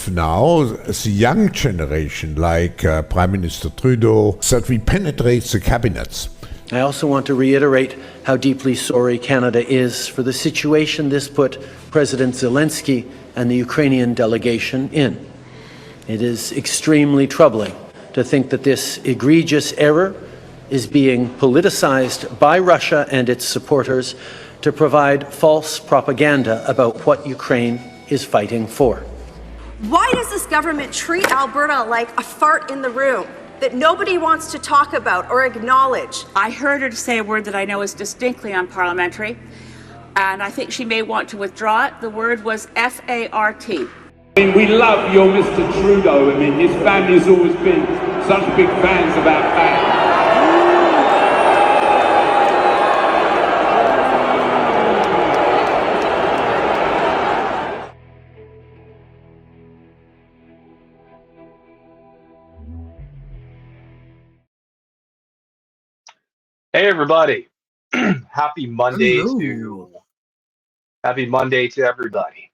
have now the young generation, like Prime Minister Trudeau, that we penetrate the cabinets. I also want to reiterate how deeply sorry Canada is for the situation this put President Zelensky and the Ukrainian delegation in. It is extremely troubling to think that this egregious error is being politicized by Russia and its supporters to provide false propaganda about what Ukraine is fighting for. Why does this government treat Alberta like a fart in the room that nobody wants to talk about or acknowledge? I heard her say a word that I know is distinctly unparliamentary, and I think she may want to withdraw it. The word was F-A-R-T. I mean, we love your Mr. Trudeau. I mean, his family's always been such big fans about that. Hey everybody! Happy Monday Hello. Happy Monday to everybody.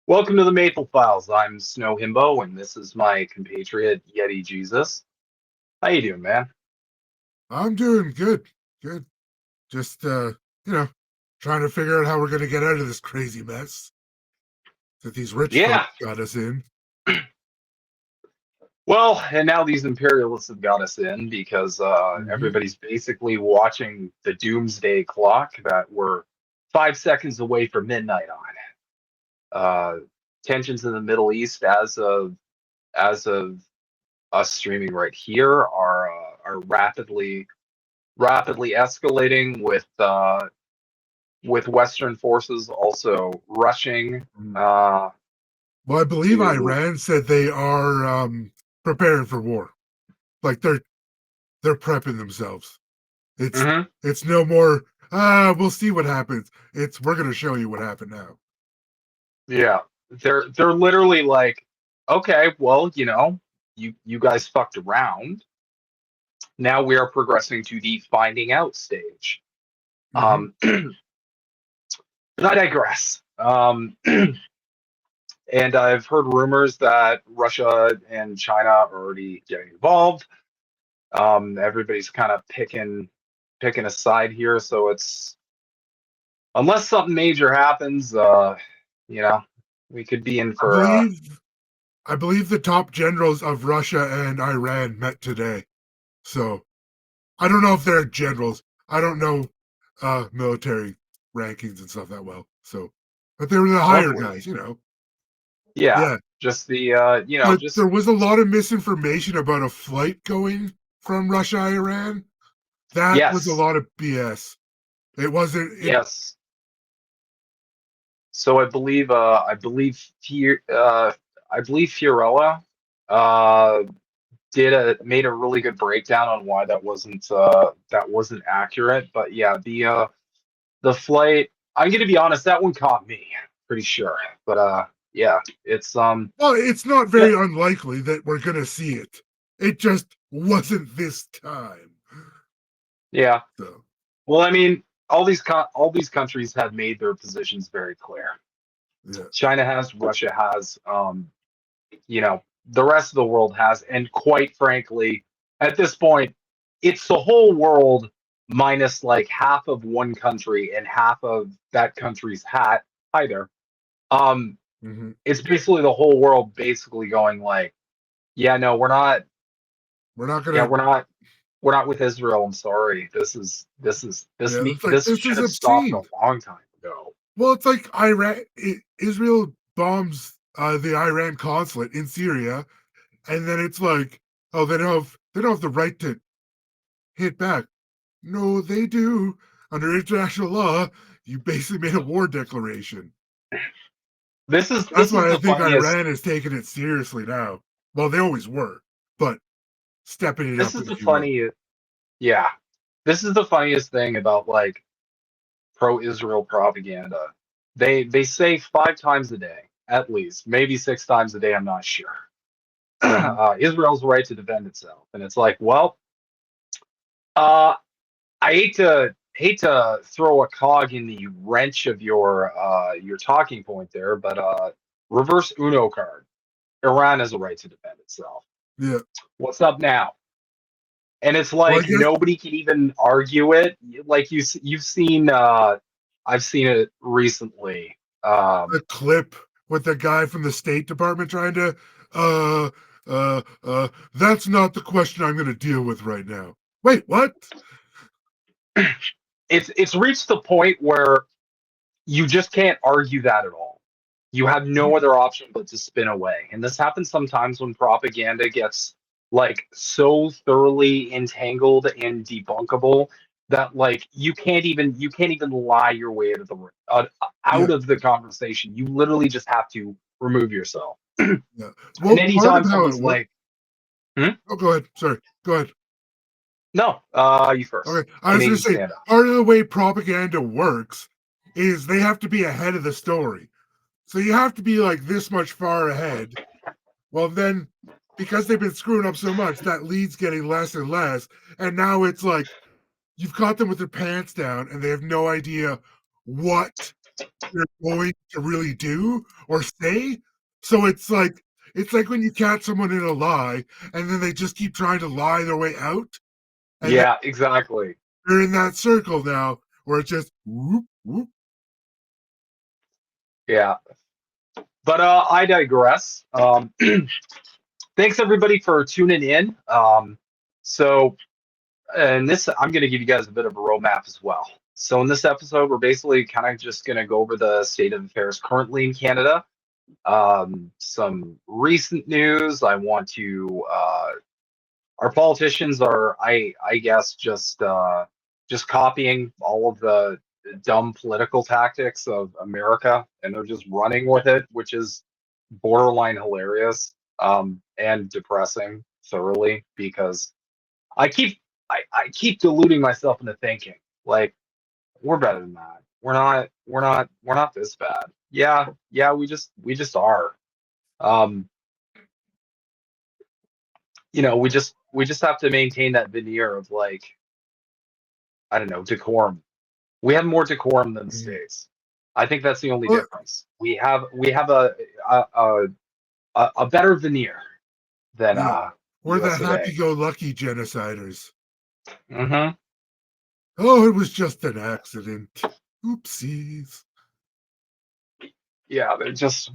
Welcome to the Maple Files. I'm Snow Himbo, and this is my compatriot Yeti Jesus. How you doing, man? I'm doing good. Good. Just trying to figure out how we're gonna get out of this crazy mess that these rich Yeah. folks got us in. Well, and now these imperialists have got us in because everybody's basically watching the doomsday clock that we're 5 seconds away from midnight on. Tensions in the Middle East, as of us streaming right here, are rapidly escalating with Western forces also rushing. Well, I believe to- Iran said they are preparing for war. Like they're prepping themselves. It's no more we'll see what happens. It's we're gonna show you what happened now. Yeah, they're literally like, okay, well, you guys fucked around. Now we are progressing to the finding out stage. But I digress. And I've heard rumors that Russia and China are already getting involved. Everybody's kind of picking a side here, so it's unless something major happens, we could be in for. I believe the top generals of Russia and Iran met today. So I don't know if they're generals. I don't know military rankings and stuff that well. So, but they were the higher guys, Yeah. Just the But there was a lot of misinformation about a flight going from Russia Iran. That was a lot of BS. It wasn't. Yes. So I believe Fiorella made a really good breakdown on why that wasn't accurate. But yeah, the flight, I'm gonna be honest, that one caught me, pretty sure. But yeah, it's well, it's not very unlikely that we're gonna see it. It just wasn't this time. Yeah. So. Well, I mean, all these countries have made their positions very clear. Yeah. China has, Russia has, the rest of the world has, and quite frankly, at this point, it's the whole world minus like half of one country and half of that country's hat either. It's basically the whole world basically going like, yeah, no, we're not with Israel. I'm sorry. This should have stopped a long time ago. Well, it's like Israel bombs the Iran consulate in Syria, and then it's like, oh, they don't have the right to hit back. No, they do. Under international law, you basically made a war declaration. That's why I think Iran is taking it seriously now. Well, they always were, but stepping it up. This is the funniest thing about like pro-Israel propaganda. They say 5 times a day, at least, maybe 6 times a day. I'm not sure. Israel's right to defend itself, and it's like, well, I hate to throw a cog in the wrench of your talking point there, but Reverse Uno card. Iran has a right to defend itself. Yeah. What's up now? And it's Well, I like guess nobody can even argue it. Like you've seen, I've seen it recently. the clip with the guy from the State Department trying to, that's not the question I'm going to deal with right now. Wait, what? It's reached the point where you just can't argue that at all. You have no other option but to spin away. And this happens sometimes when propaganda gets like so thoroughly entangled and debunkable that like you can't even lie your way out of Yeah, out of the conversation. You literally just have to remove yourself. yeah. And Well, part anytime of how it someone's works. like, hmm? Oh, go ahead. Sorry. Go ahead. No, you first. Okay. I was going Canadian to say, stand up. part of the way propaganda works is they have to be ahead of the story. So you have to be like this much far ahead. Well, then, because they've been screwing up so much, that lead's getting less and less. And now it's like you've caught them with their pants down and they have no idea what they're going to really do or say. So it's like when you catch someone in a lie and then they just keep trying to lie their way out. And then Yeah, exactly. they're in that circle now where it's just whoop, whoop. Yeah. But I digress. Thanks everybody for tuning in. So, and this, I'm going to give you guys a bit of a roadmap as well. So, in this episode, we're basically kind of just going to go over the state of affairs currently in Canada. Some recent news. I want to. Our politicians are, I guess, just copying all of the dumb political tactics of America, and they're just running with it, which is borderline hilarious and depressing thoroughly because I keep I keep deluding myself into thinking like we're better than that. We're not this bad. Yeah, we just are. Um, we just have to maintain that veneer of like I don't know, decorum. We have more decorum than the States. I think that's the only Well, difference. We have a a, a better veneer than yeah, we're the USA. happy-go-lucky genociders. Hmm. Oh, it was just an accident. Oopsies. Yeah,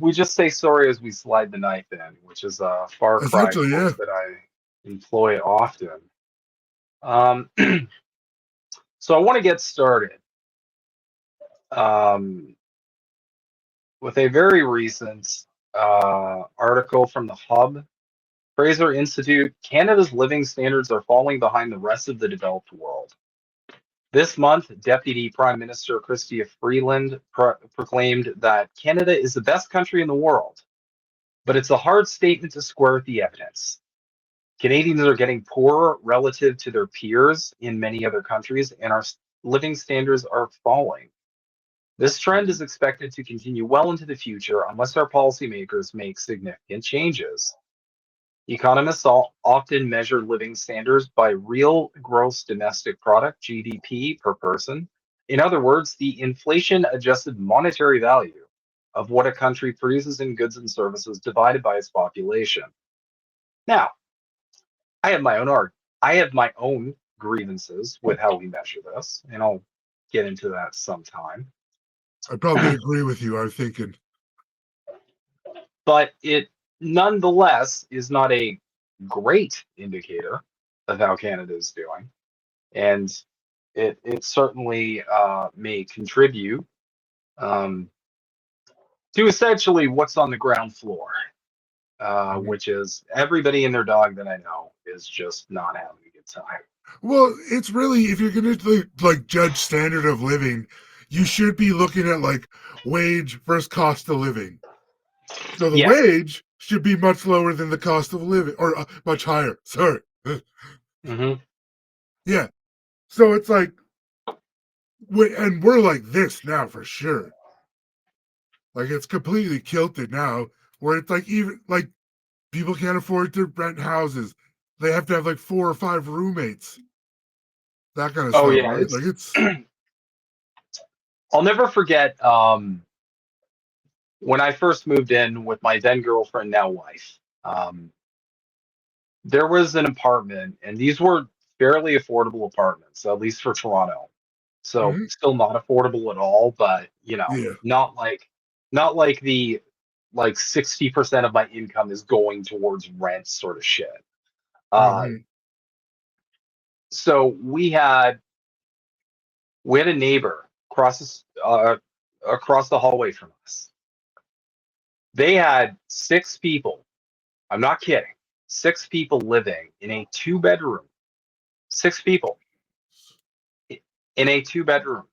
we just say sorry as we slide the knife in, which is a far cry Essentially, yeah. quote that I employ often. Um, so I want to get started um, with a very recent article from the Hub. Fraser Institute, Canada's living standards are falling behind the rest of the developed world. This month, Deputy Prime Minister Chrystia Freeland proclaimed that Canada is the best country in the world, but it's a hard statement to square with the evidence. Canadians are getting poorer relative to their peers in many other countries, and our living standards are falling. This trend is expected to continue well into the future unless our policymakers make significant changes. Economists often measure living standards by real gross domestic product, GDP, per person. In other words, the inflation adjusted monetary value of what a country produces in goods and services divided by its population. Now, I have my own I have my own grievances with how we measure this, and I'll get into that sometime. I probably agree with you. I'm thinking, But it nonetheless is not a great indicator of how Canada is doing. And it certainly may contribute um, to essentially what's on the ground floor, which is everybody and their dog that I know is just not having a good time. well, it's really if you're going to like judge standard of living, you should be looking at like wage versus cost of living. So the Yes. wage should be much lower than the cost of living, or much higher. Sorry. Hmm. Yeah. So it's like, and we're like this now for sure. Like it's completely kilted now, where it's like even like people can't afford to rent houses. They have to have like 4 or 5 roommates. That kind of Oh stuff, yeah, right? it's. Like it's I'll never forget. when I first moved in with my then girlfriend, now wife, there was an apartment, and these were fairly affordable apartments, at least for Toronto. So Hmm. still not affordable at all, but Yeah. not like the like 60% of my income is going towards rent sort of shit. Uh, Hmm. so we had a neighbor across the hallway from us. They had six people. I'm not kidding. Six people living in a two-bedroom. Six people in a two-bedroom.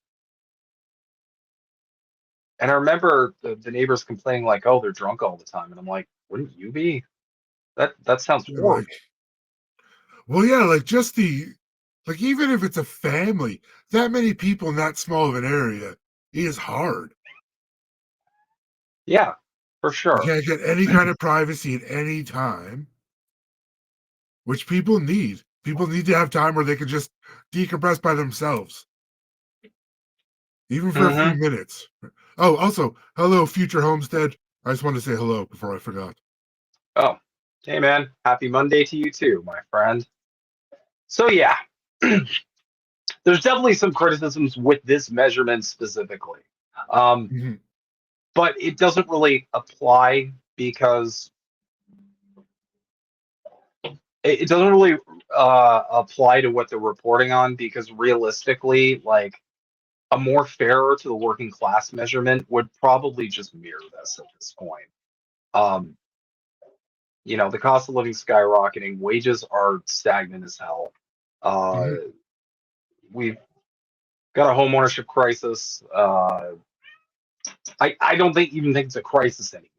And I remember the neighbors complaining like, "Oh, they're drunk all the time," and I'm like, "Wouldn't you be? That sounds And horrible." like, well, yeah, like just like even if it's a family, that many people in that small of an area is hard. Yeah, for You sure. can't get any kind of privacy at any time, which people need. People need to have time where they can just decompress by themselves, even for a few Hmm. minutes. Oh, also, hello, future homestead. I just wanted to say hello before I forgot. Oh, hey man, happy Monday to you too, my friend. So yeah, there's definitely some criticisms with this measurement specifically, um, Mhm. but it doesn't really apply because it doesn't really apply to what they're reporting on because realistically, like a more fairer to the working class measurement would probably just mirror this at this point. Um, the cost of living skyrocketing, wages are stagnant as hell. Uh, Mhm. we've got a home ownership crisis. I don't even think it's a crisis anymore.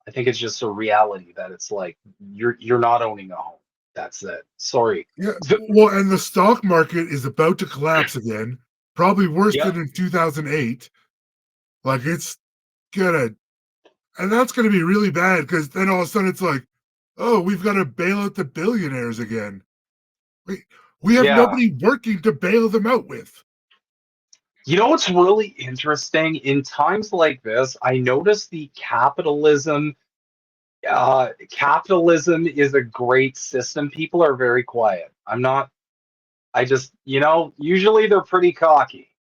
I think it's just a reality that it's like you're not owning a home. That's it. Sorry. Yeah, well, and the stock market is about to collapse again, probably worse Yep. than in 2008. Like it's gonna, and that's gonna be really bad because then all of a sudden it's like, oh, we've got to bail out the billionaires again. We we have Yeah. nobody working to bail them out with. You know what's really interesting? In times like this, I notice the capitalism is a great system. People are very quiet. I just, usually they're pretty cocky.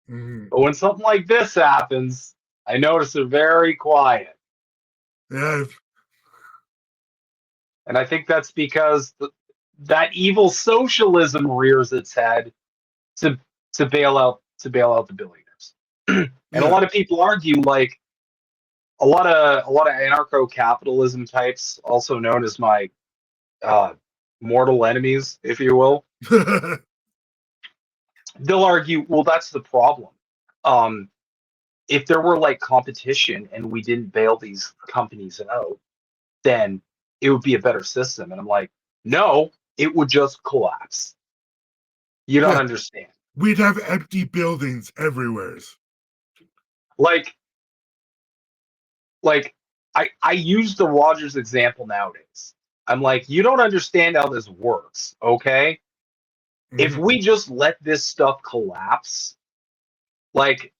Mhm. But when something like this happens, I notice they're very quiet. Yeah, And I think that's because that evil socialism rears its head to to bail out the billionaires. And a yeah. lot of people argue like a lot of anarcho-capitalism types, also known as my uh, mortal enemies, if you will, they'll argue, well, that's the problem. Um, if there were like competition and we didn't bail these companies out, then it would be a better system. And I'm like, no, it would just collapse. You don't Yeah, understand. we'd have empty buildings everywhere. Like, like I use the Rogers example nowadays. I'm like, you don't understand how this works, okay? If Mhm. we just let this stuff collapse, like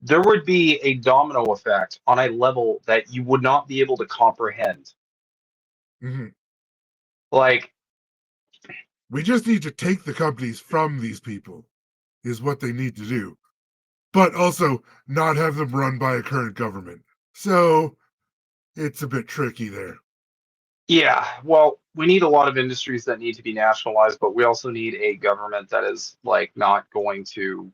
there would be a domino effect on a level that you would not be able to comprehend. Mhm. Like, We just need to take the companies from these people, is what they need to do, but also not have them run by a current government. So it's a bit tricky there. yeah, well, we need a lot of industries that need to be nationalized, but we also need a government that is like not going to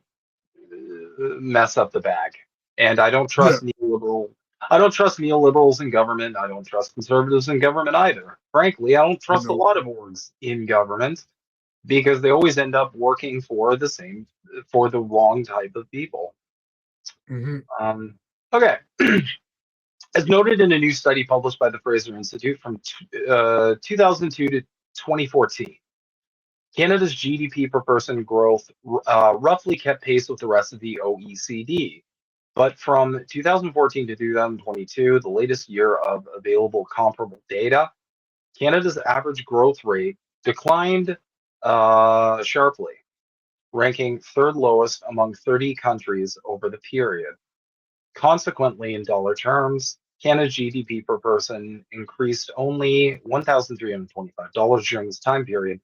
mess up the bag. And I don't Yeah, trust neoliberal. I don't trust neoliberals in government. I don't trust conservatives in government either. Frankly, I don't trust a no. lot of orgs in government because they always end up working for the wrong type of people. Mhm. Okay. As noted in a new study published by the Fraser Institute from 2002 to 2014, Canada's GDP per person growth roughly kept pace with the rest of the OECD. But from 2014 to 2022, the latest year of available comparable data, Canada's average growth rate declined sharply, ranking third lowest among 30 countries over the period. Consequently, in dollar terms, Canada's GDP per person increased only $1,325 during this time period,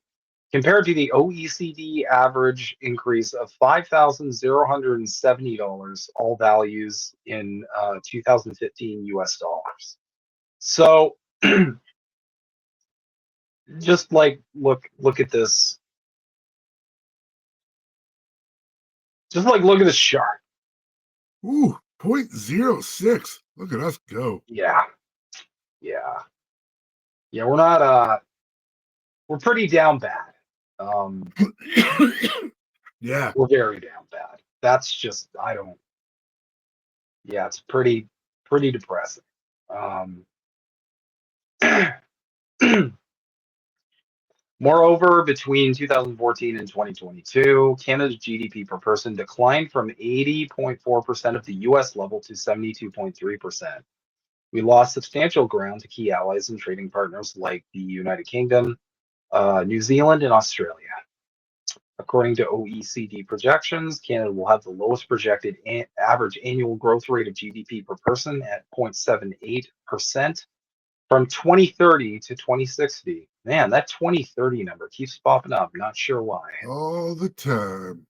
compared to the OECD average increase of $5,070, all values in 2015 US dollars. So just like look at this. Just like look at this chart. Ooh, 0.06. Look at us go. Yeah. Yeah. Yeah, we're not we're pretty down bad. Yeah. We're very down bad. That's just I don't yeah, it's pretty depressing. Um Moreover, between 2014 and 2022, Canada's GDP per person declined from 80.4% of the US level to 72.3%. We lost substantial ground to key allies and trading partners like the United Kingdom, New Zealand, and Australia. According to OECD projections, Canada will have the lowest projected average annual growth rate of GDP per person at 0.78% from 2030 to 2060. Man, that 2030 number keeps popping up. Not sure why. All the time.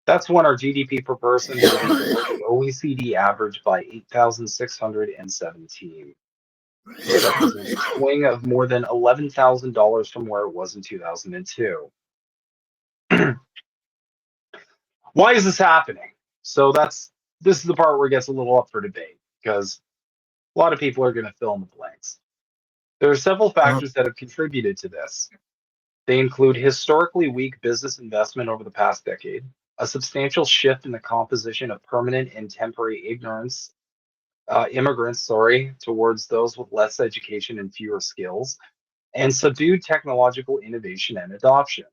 That's when our GDP per person will be below the OECD average by 8,617. This represents a swing of more than $11,000 from where it was in 2002. Why is this happening? So this is the part where it gets a little up for debate because a lot of people are going to fill in the blanks. There are several factors that have contributed to this. They include historically weak business investment over the past decade, a substantial shift in the composition of permanent and temporary immigrants, towards those with less education and fewer skills, and subdued technological innovation and adoption.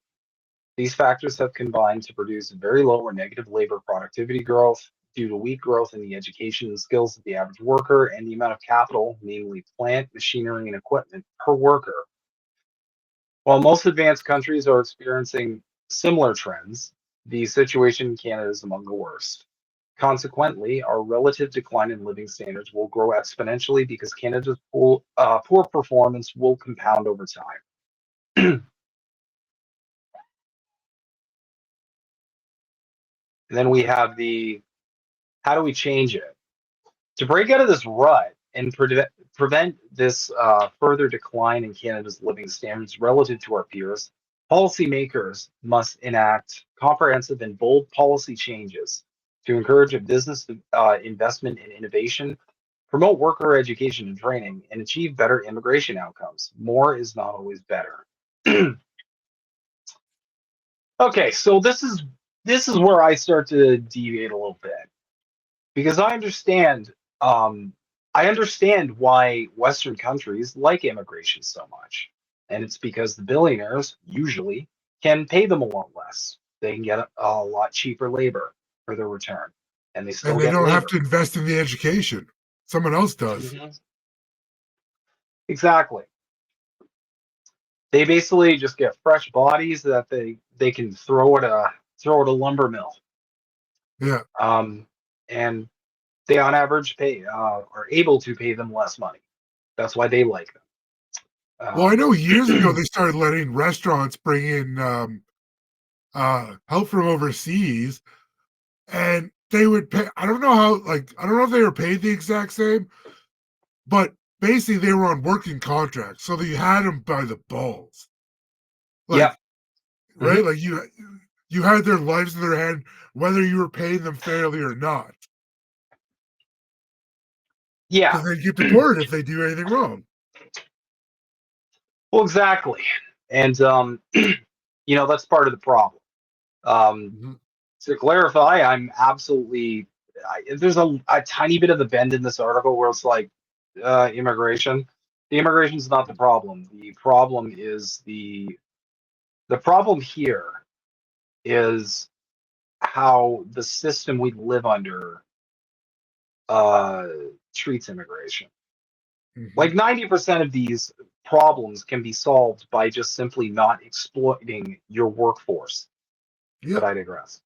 These factors have combined to produce very low or negative labor productivity growth due to weak growth in the education and skills of the average worker and the amount of capital, namely plant, machinery, and equipment per worker. While most advanced countries are experiencing similar trends, the situation in Canada is among the worst. Consequently, our relative decline in living standards will grow exponentially because Canada's poor performance will compound over time. And then we have how do we change it? To break out of this rut and prevent this further decline in Canada's living standards relative to our peers, policymakers must enact comprehensive and bold policy changes to encourage a business investment and innovation, promote worker education and training, and achieve better immigration outcomes. More is not always better. Okay, so this is where I start to deviate a little bit because um, I understand why Western countries like immigration so much, and it's because the billionaires usually can pay them a lot less. They can get a lot cheaper labor for their return, and they still And they get don't have labor. to invest in the education. Someone else does. Mhm. Exactly. They basically just get fresh bodies that they can throw at a lumber mill, Yeah. and they on average are able to pay them less money. That's why they like them. Well, I know years ago Um, they started letting restaurants bring in help from overseas, and they would pay. I don't know how. Like, I don't know if they were paid the exact same, but basically they were on working contracts, so they had them by the balls. Like, yeah. right? Mhm. Like you had their lives in their hand, whether you were paying them fairly or not, Yeah. because they get deported if they do anything wrong. Well, exactly. And that's part of the problem. Um, Mhm. to clarify, I'm absolutely there's a tiny bit of a bend in this article where it's like immigration. The immigration is not the problem. The problem here is how the system we live under uh, treats immigration. Mhm. Like 90% of these problems can be solved by just simply not exploiting your workforce. But Yep. I digress.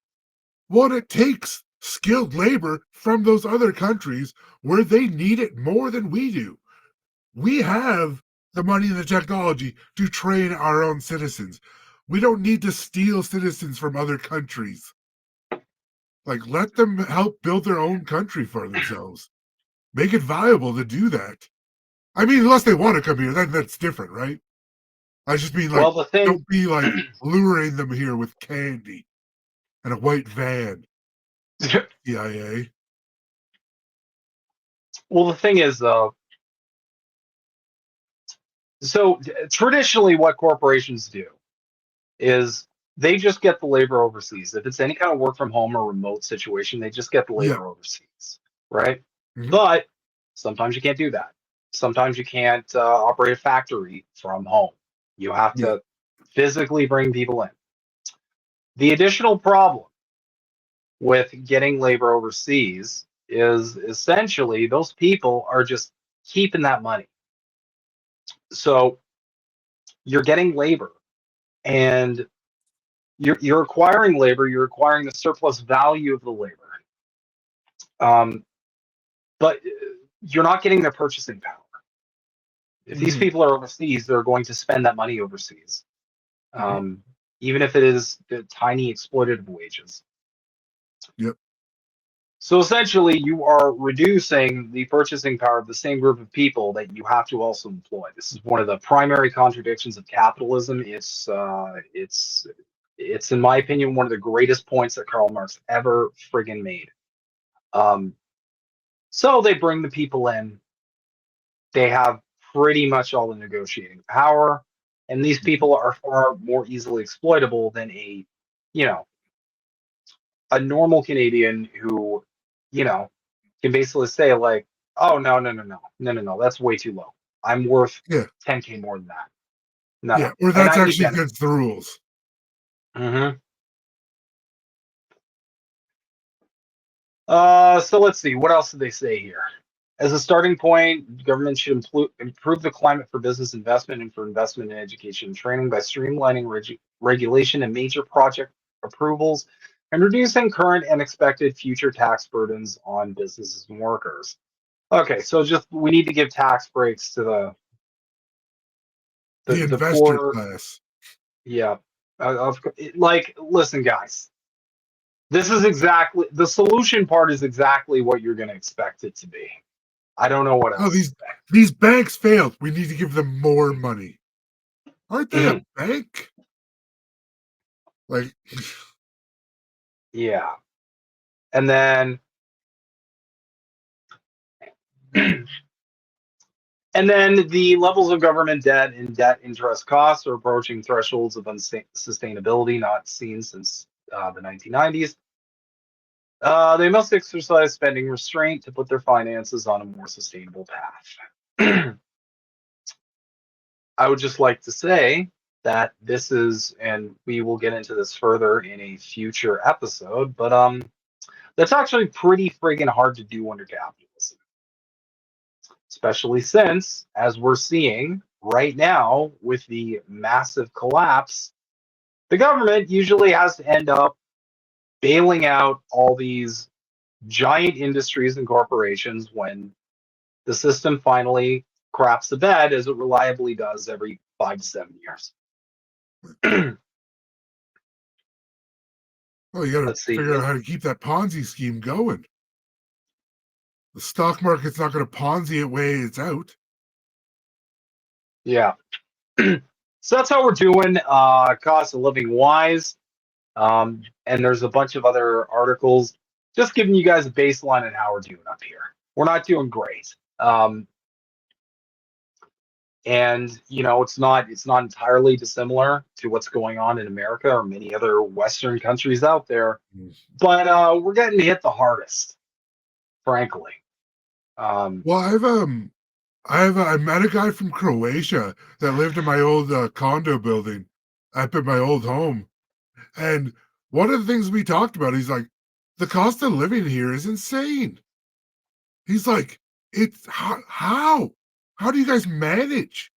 What it takes skilled labor from those other countries where they need it more than we do. We have the money and the technology to train our own citizens. We don't need to steal citizens from other countries. Like, let them help build their own country for themselves. Make it viable to do that. I mean, unless they want to come here, then that's different, right? I just mean, like, Well, the thing, don't be like luring them here with candy and a white van. CIA. well, the thing is, so traditionally, what corporations do is they just get the labor overseas. If it's any kind of work from home or remote situation, they just get the Yeah. labor overseas, right? Mhm. But sometimes you can't do that. Sometimes you can't operate a factory from home. You have Yeah. to physically bring people in. The additional problem with getting labor overseas is essentially those people are just keeping that money. So you're getting labor and you're acquiring labor, you're acquiring the surplus value of the labor. Um, but you're not getting their purchasing power. If these Mhm. people are overseas, they're going to spend that money overseas, Mhm. um, even if it is the tiny exploitative wages. Yep. So essentially, you are reducing the purchasing power of the same group of people that you have to also employ. This is one of the primary contradictions of capitalism. It's in my opinion one of the greatest points that Karl Marx ever friggin' made. Um, so they bring the people in. They have pretty much all the negotiating power, and these Mhm. people are far more easily exploitable than you know, a normal Canadian who, you know, can basically say like, "Oh no, no, no, no, no, no, no, that's way too low. I'm worth Yeah. 10K more than that. No, Yeah. no." Or And that's I actually again, against the rules. hmm so let's see, what else did they say here? As a starting point, government should improve the climate for business investment and for investment in education and training by streamlining regulation and major project approvals and reducing current and expected future tax burdens on businesses and workers. Okay, so just we need to give tax breaks to The the investor poor. class. Yeah, like listen, guys. This is exactly the solution part is exactly what you're going to expect it to be. I don't know what Oh, else these banks failed. We need to give them more money. Aren't they a to say. bank? Like, Yeah. And then and then the levels of government debt and debt interest costs are approaching thresholds of unsustainability not seen since the 1990s. They must exercise spending restraint to put their finances on a more sustainable path. I would just like to say that this is, and we will get into this further in a future episode, but that's actually pretty friggin' hard to do under capitalism, especially since, as we're seeing right now with the massive collapse, the government usually has to end up bailing out all these giant industries and corporations when the system finally craps the bed, as it reliably does every 5 to 7 years. oh, you got to Let's see. figure out how to keep that Ponzi scheme going. The stock market's not going to Ponzi it way it's out. Yeah. So that's how we're doing cost of living wise. And there's a bunch of other articles just giving you guys a baseline on how we're doing up here. We're not doing great. And it's not entirely dissimilar to what's going on in America or many other Western countries out there. But we're getting hit the hardest, frankly. Um, Well, I met a guy from Croatia that lived in my old condo building up at my old home, and one of the things we talked about, he's like, the cost of living here is insane. He's like, it's how do you guys manage?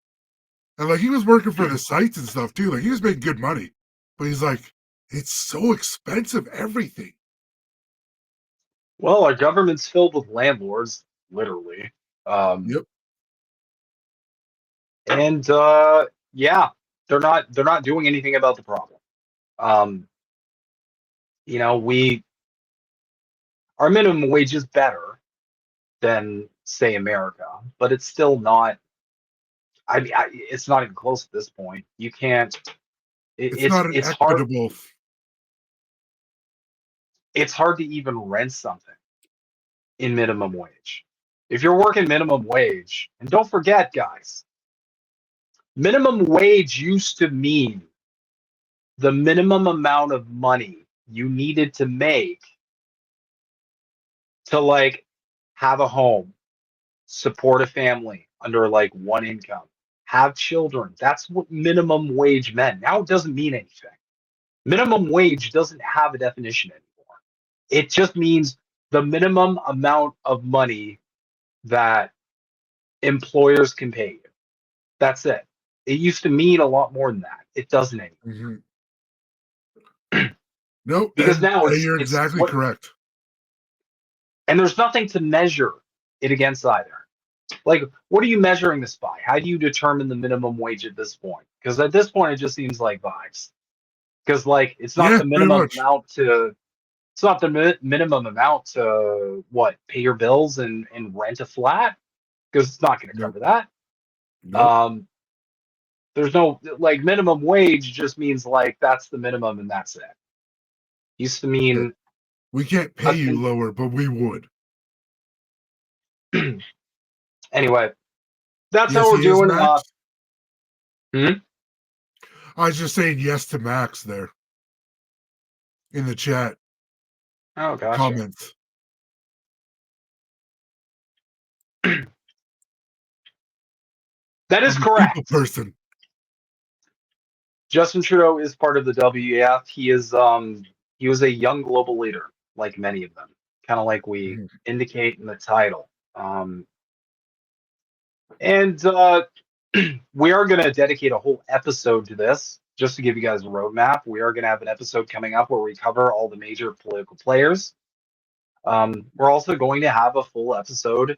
And like he was working for the sites and stuff too. Like he was making good money, but he's like, it's so expensive, everything. Well, our government's filled with landlords, literally. Um, Yep. and yeah, they're not doing anything about the problem. Um, we our minimum wage is better than say America, but it's still not. It's not even close at this point. You can't. It's not an It's hard. equitable. It's hard to even rent something in minimum wage. If you're working minimum wage, and don't forget, guys, minimum wage used to mean the minimum amount of money you needed to make to like have a home, support a family under like one income, have children. That's what minimum wage meant. Now it doesn't mean anything. Minimum wage doesn't have a definition anymore. It just means the minimum amount of money that employers can pay you. That's it. It used to mean a lot more than that. It doesn't anymore. No, Because and now it's you're it's exactly what, correct. and there's nothing to measure it against either. Like, what are you measuring this by? How do you determine the minimum wage at this point? Because at this point, it just seems like vibes. Because like, Yeah, pretty much. it's not the minimum amount to what, pay your bills and rent a flat, because it's not going to Nope. cover that. Nope. There's no like minimum wage just means like that's the minimum and that's it. Used to Yeah. mean We can't pay you lower, but we would. anyway. That's Yes, how we're he is, doing. Max. Hmm? I was just saying yes to Max there in the chat Oh, gotcha. comments. That is I'm a people correct. person. Justin Trudeau is part of the WEF. He was a young global leader, like many of them, kind of like we indicate in the title. And we are going to dedicate a whole episode to this, just to give you guys a roadmap. We are going to have an episode coming up where we cover all the major political players. We're also going to have a full episode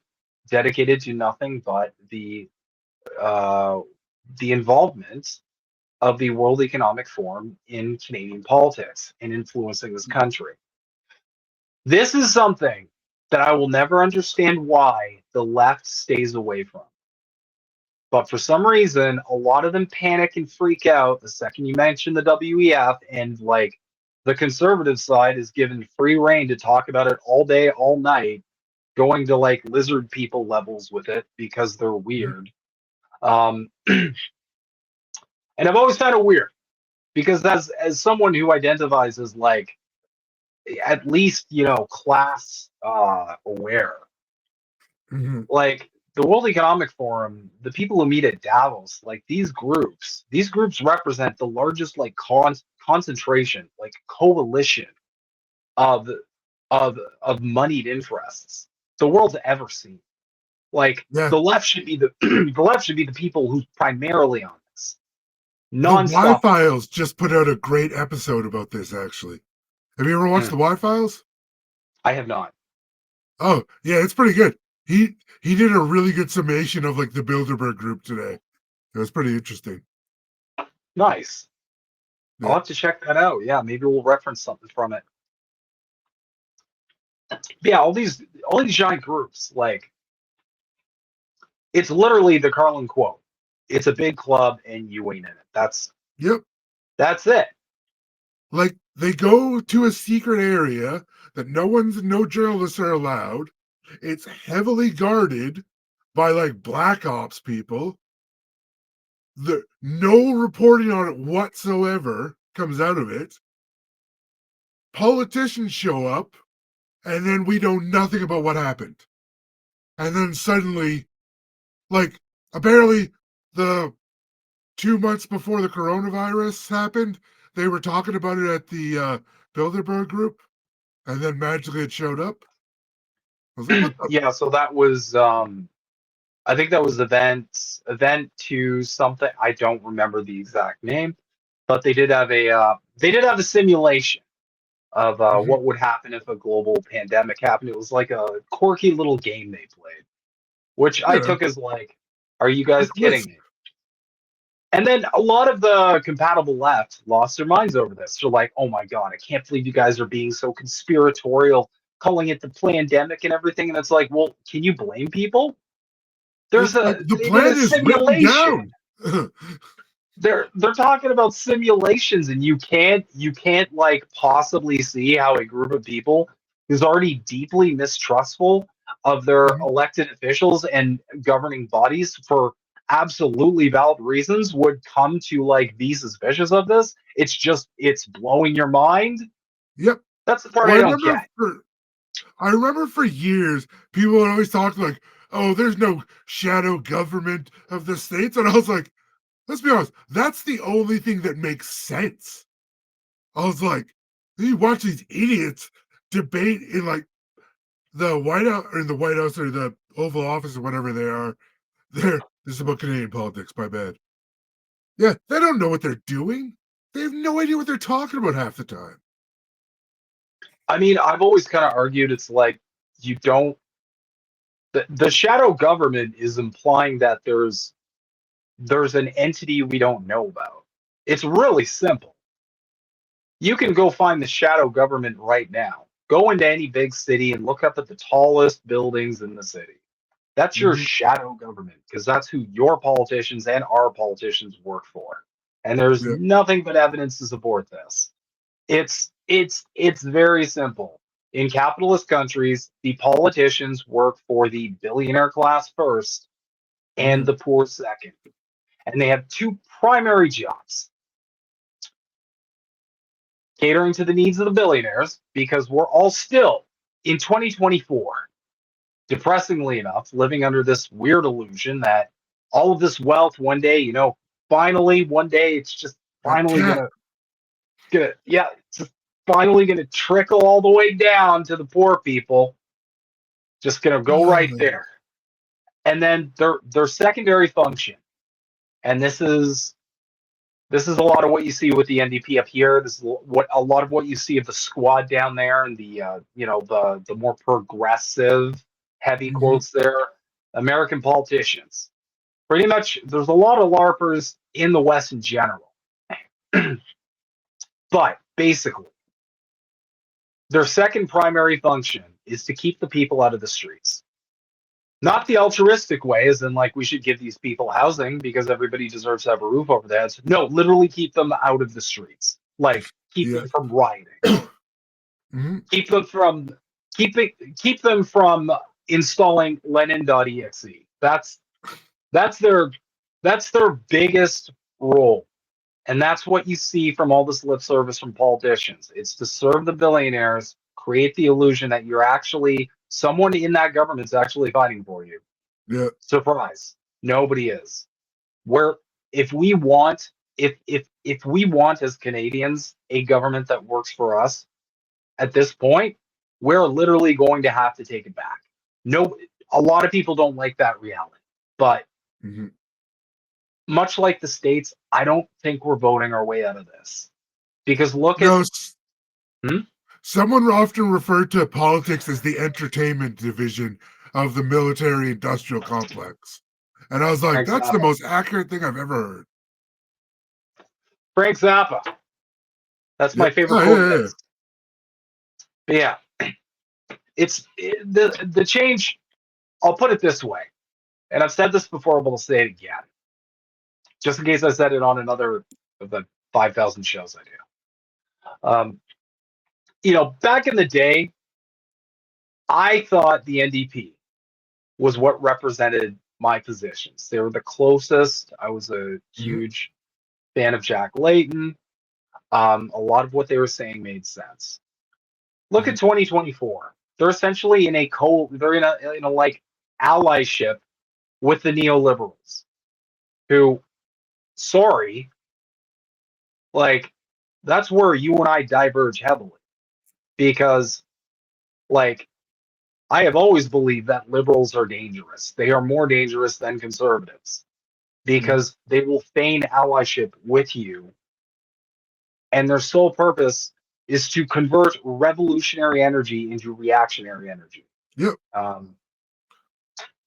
dedicated to nothing but the involvement of the World Economic Forum in Canadian politics and influencing this country. This is something that I will never understand why the left stays away from. But for some reason, a lot of them panic and freak out the second you mention the WEF, and like the conservative side is given free reign to talk about it all day, all night, going to like lizard people levels with it because they're weird. And I've always found it weird because as someone who identifies as like at least class aware, like the World Economic Forum, the people who meet at Davos, like these groups represent the largest like concentration, like coalition of of moneyed interests the world's ever seen. Like Yeah. the left should be the the left should be the people who's primarily on this. The Nonstop. Y-Files just put out a great episode about this, actually. Have you ever watched the Y-Files? I have not. Oh, yeah, it's pretty good. He did a really good summation of like the Bilderberg group today. It was pretty interesting. Nice. Yeah. I'll have to check that out. Yeah, maybe we'll reference something from it. But yeah, all these giant groups, like it's literally the Carlin quote. It's a big club and you ain't in it. That's it. Like they go to a secret area that no journalists are allowed. It's heavily guarded by like black ops people. No reporting on it whatsoever comes out of it. Politicians show up, and then we know nothing about what happened. And then suddenly, like, apparently the 2 months before the coronavirus happened, they were talking about it at the Bilderberg group, and then magically it showed up. I was like, what the? Yeah, so that was I think that was event to something. I don't remember the exact name, but they did have a simulation of Mhm. what would happen if a global pandemic happened. It was like a quirky little game they played, which I Yeah, took as like, are you like guys a list. kidding me? And then a lot of the compatible left lost their minds over this. They're like, oh my God, I can't believe you guys are being so conspiratorial, calling it the pandemic and everything. And it's like, well, can you blame people? It's like the They did a plan is written simulation. down. They're talking about simulations, and you can't like possibly see how a group of people who's already deeply mistrustful of their Mhm. elected officials and governing bodies for absolutely valid reasons would come to like be suspicious of this. It's blowing your mind. Yep. That's the part Well, I don't get. I remember for years people would always talk like, "Oh, there's no shadow government of the states," and I was like, "Let's be honest, that's the only thing that makes sense." I was like, you watch these idiots debate in like the White House or in the White House or the Oval Office or whatever they are. This is about Canadian politics. My bad. Yeah, they don't know what they're doing. They have no idea what they're talking about half the time. I mean, I've always kind of argued it's like you don't the shadow government is implying that there's an entity we don't know about. It's really simple. You can go find the shadow government right now. Go into any big city and look up at the tallest buildings in the city. That's your Mhm. shadow government because that's who your politicians and our politicians work for. And there's Yeah. nothing but evidence to support this. It's very simple. In capitalist countries, the politicians work for the billionaire class first and Mhm. the poor second. And they have two primary jobs: catering to the needs of the billionaires, because we're all still in 2024, depressingly enough, living under this weird illusion that all of this wealth one day, finally one day it's just That finally cat. yeah, it's just finally gonna trickle all the way down to the poor people, just gonna go right there. And then their secondary function, and this is a lot of what you see with the NDP up here. This is what a lot of what you see of the squad down there, and the more progressive, heavy Mhm. quotes there, American politicians. Pretty much, there's a lot of LARPers in the West in general, but basically, their second primary function is to keep the people out of the streets. Not the altruistic way, as in like we should give these people housing because everybody deserves to have a roof over their heads. No, literally keep them out of the streets. Like keep Yeah. them from rioting. Mhm. Keep them from keeping keep them from installing Lenin.exe. That's their that's their biggest role. And that's what you see from all this lip service from politicians. It's to serve the billionaires, create the illusion that you're actually someone in that government's actually fighting for you. Yeah. Surprise. Nobody is. Where if we want if we want as Canadians a government that works for us at this point, we're literally going to have to take it back. No, a lot of people don't like that reality. But Mhm. much like the states, I don't think we're voting our way out of this. Because look at No, hmm? someone often referred to politics as the entertainment division of the military industrial complex. And I was like, Frank that's the Zappa. most accurate thing I've ever heard. Frank Zappa. That's Yep. my favorite Oh, quote of yeah, yeah. his. But yeah, the change. I'll put it this way, and I've said this before, but I'll say it again, just in case I said it on another of the 5,000 shows I do. Back in the day, I thought the NDP was what represented my positions. They were the closest. I was a Mhm. huge fan of Jack Layton. A lot of what they were saying made sense. Look Mhm. at 2024. They're essentially they're in a like allyship with the neoliberals, who, sorry, like that's where you and I diverge heavily because like I have always believed that liberals are dangerous. They are more dangerous than conservatives Mhm. because they will feign allyship with you, and their sole purpose is to convert revolutionary energy into reactionary energy. Yep.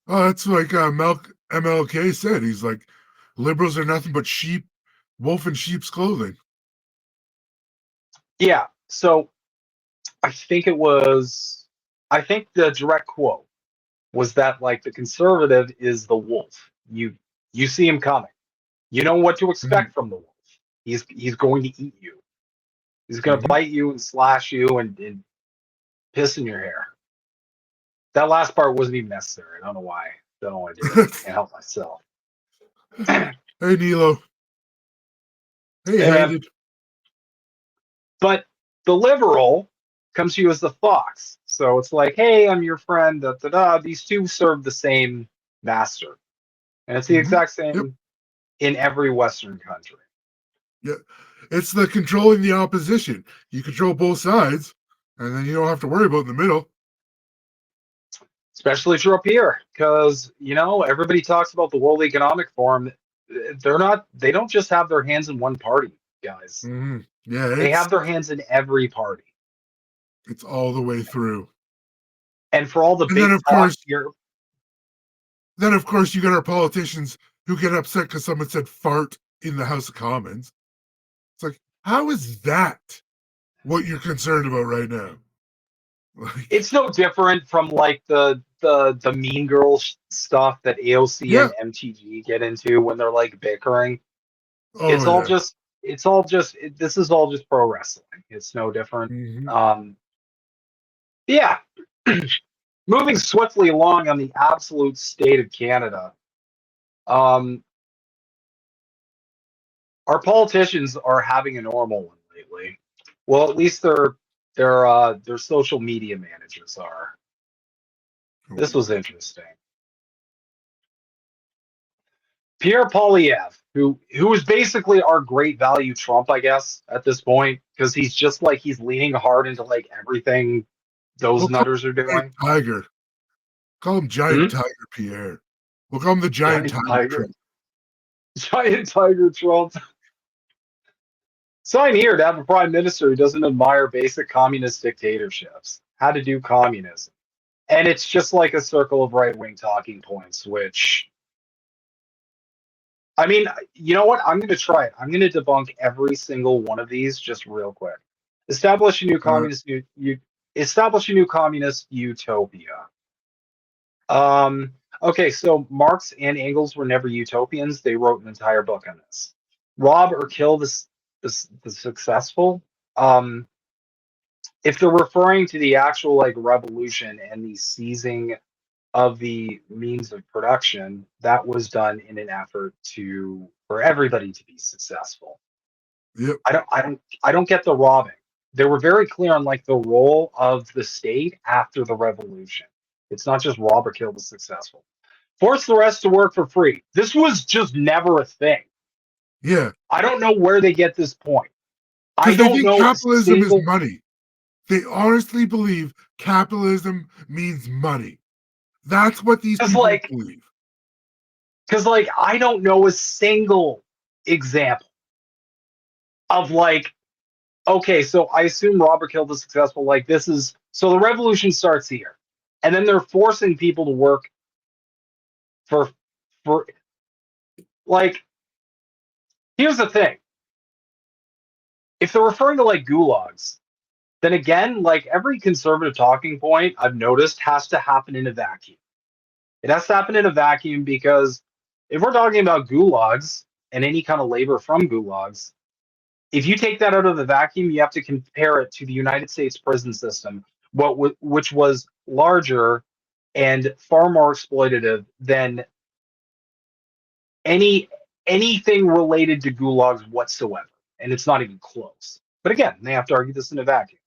That's like MLK said. He's like, liberals are nothing but sheep, wolf in sheep's clothing. Yeah. So I think the direct quote was that like the conservative is the wolf. You see him coming. You know what to expect from the wolf. He's going to eat you. He's going to bite you and slash you and piss in your hair. That last part wasn't even necessary. I don't know why. Don't know why I did it. Can't help myself. Hey, Nilo. Hey, Hey, man. Hated. But the liberal comes to you as the fox. So it's like, hey, I'm your friend. Da, da, da. These two serve the same master. And it's the exact same in every Western country. Yeah. It's the controlling the opposition. You control both sides, and then you don't have to worry about the middle. Especially true up here, because everybody talks about the World Economic Forum. They don't just have their hands in one party, guys. Yeah, They have their hands in every party. It's all the way through. And for all the big talk here. Then of course you got our politicians who get upset because someone said fart in the House of Commons. It's like, how is that what you're concerned about right now? Like, it's no different from like the Mean Girls stuff that AOC and MTG get into when they're like bickering. This is all just pro wrestling. It's no different. Yeah. Moving swiftly along on the absolute state of Canada. Our politicians are having a normal one lately. Well, at least their social media managers are. This was interesting. Pierre Poilievre, who is basically our great value Trump, I guess, at this point, because he's just like he's leaning hard into like everything those nutters are doing. Tiger. Call him Giant Tiger Pierre. We'll call him the Giant Tiger Trump. Giant Tiger Trump. Sign here to have a prime minister who doesn't admire basic communist dictatorships. How to do communism. And it's just like a circle of right-wing talking points, which, I mean, you know what? I'm going to try it. I'm going to debunk every single one of these just real quick. Establish a new communist utopia. Okay, so Marx and Engels were never utopians. They wrote an entire book on this. Rob or kill the successful. If they're referring to the actual like revolution and the seizing of the means of production, that was done in an effort for everybody to be successful. Yep. I don't get the robbing. They were very clear on like the role of the state after the revolution. It's not just rob or kill the successful. Force the rest to work for free. This was just never a thing. Yeah. I don't know where they get this point. I don't know. Capitalism is money. They honestly believe capitalism means money. That's what these people believe. Because, like, I don't know a single example of, like, okay, so I assume Robert killed the successful. Like, so the revolution starts here. And then they're forcing people to work for, like, here's the thing. If they're referring to, like, gulags, then again, like, every conservative talking point I've noticed has to happen in a vacuum. It has to happen in a vacuum because if we're talking about gulags and any kind of labor from gulags, if you take that out of the vacuum, you have to compare it to the United States prison system, which was larger and far more exploitative than anything related to gulags whatsoever. And it's not even close. But again, they have to argue this in a vacuum.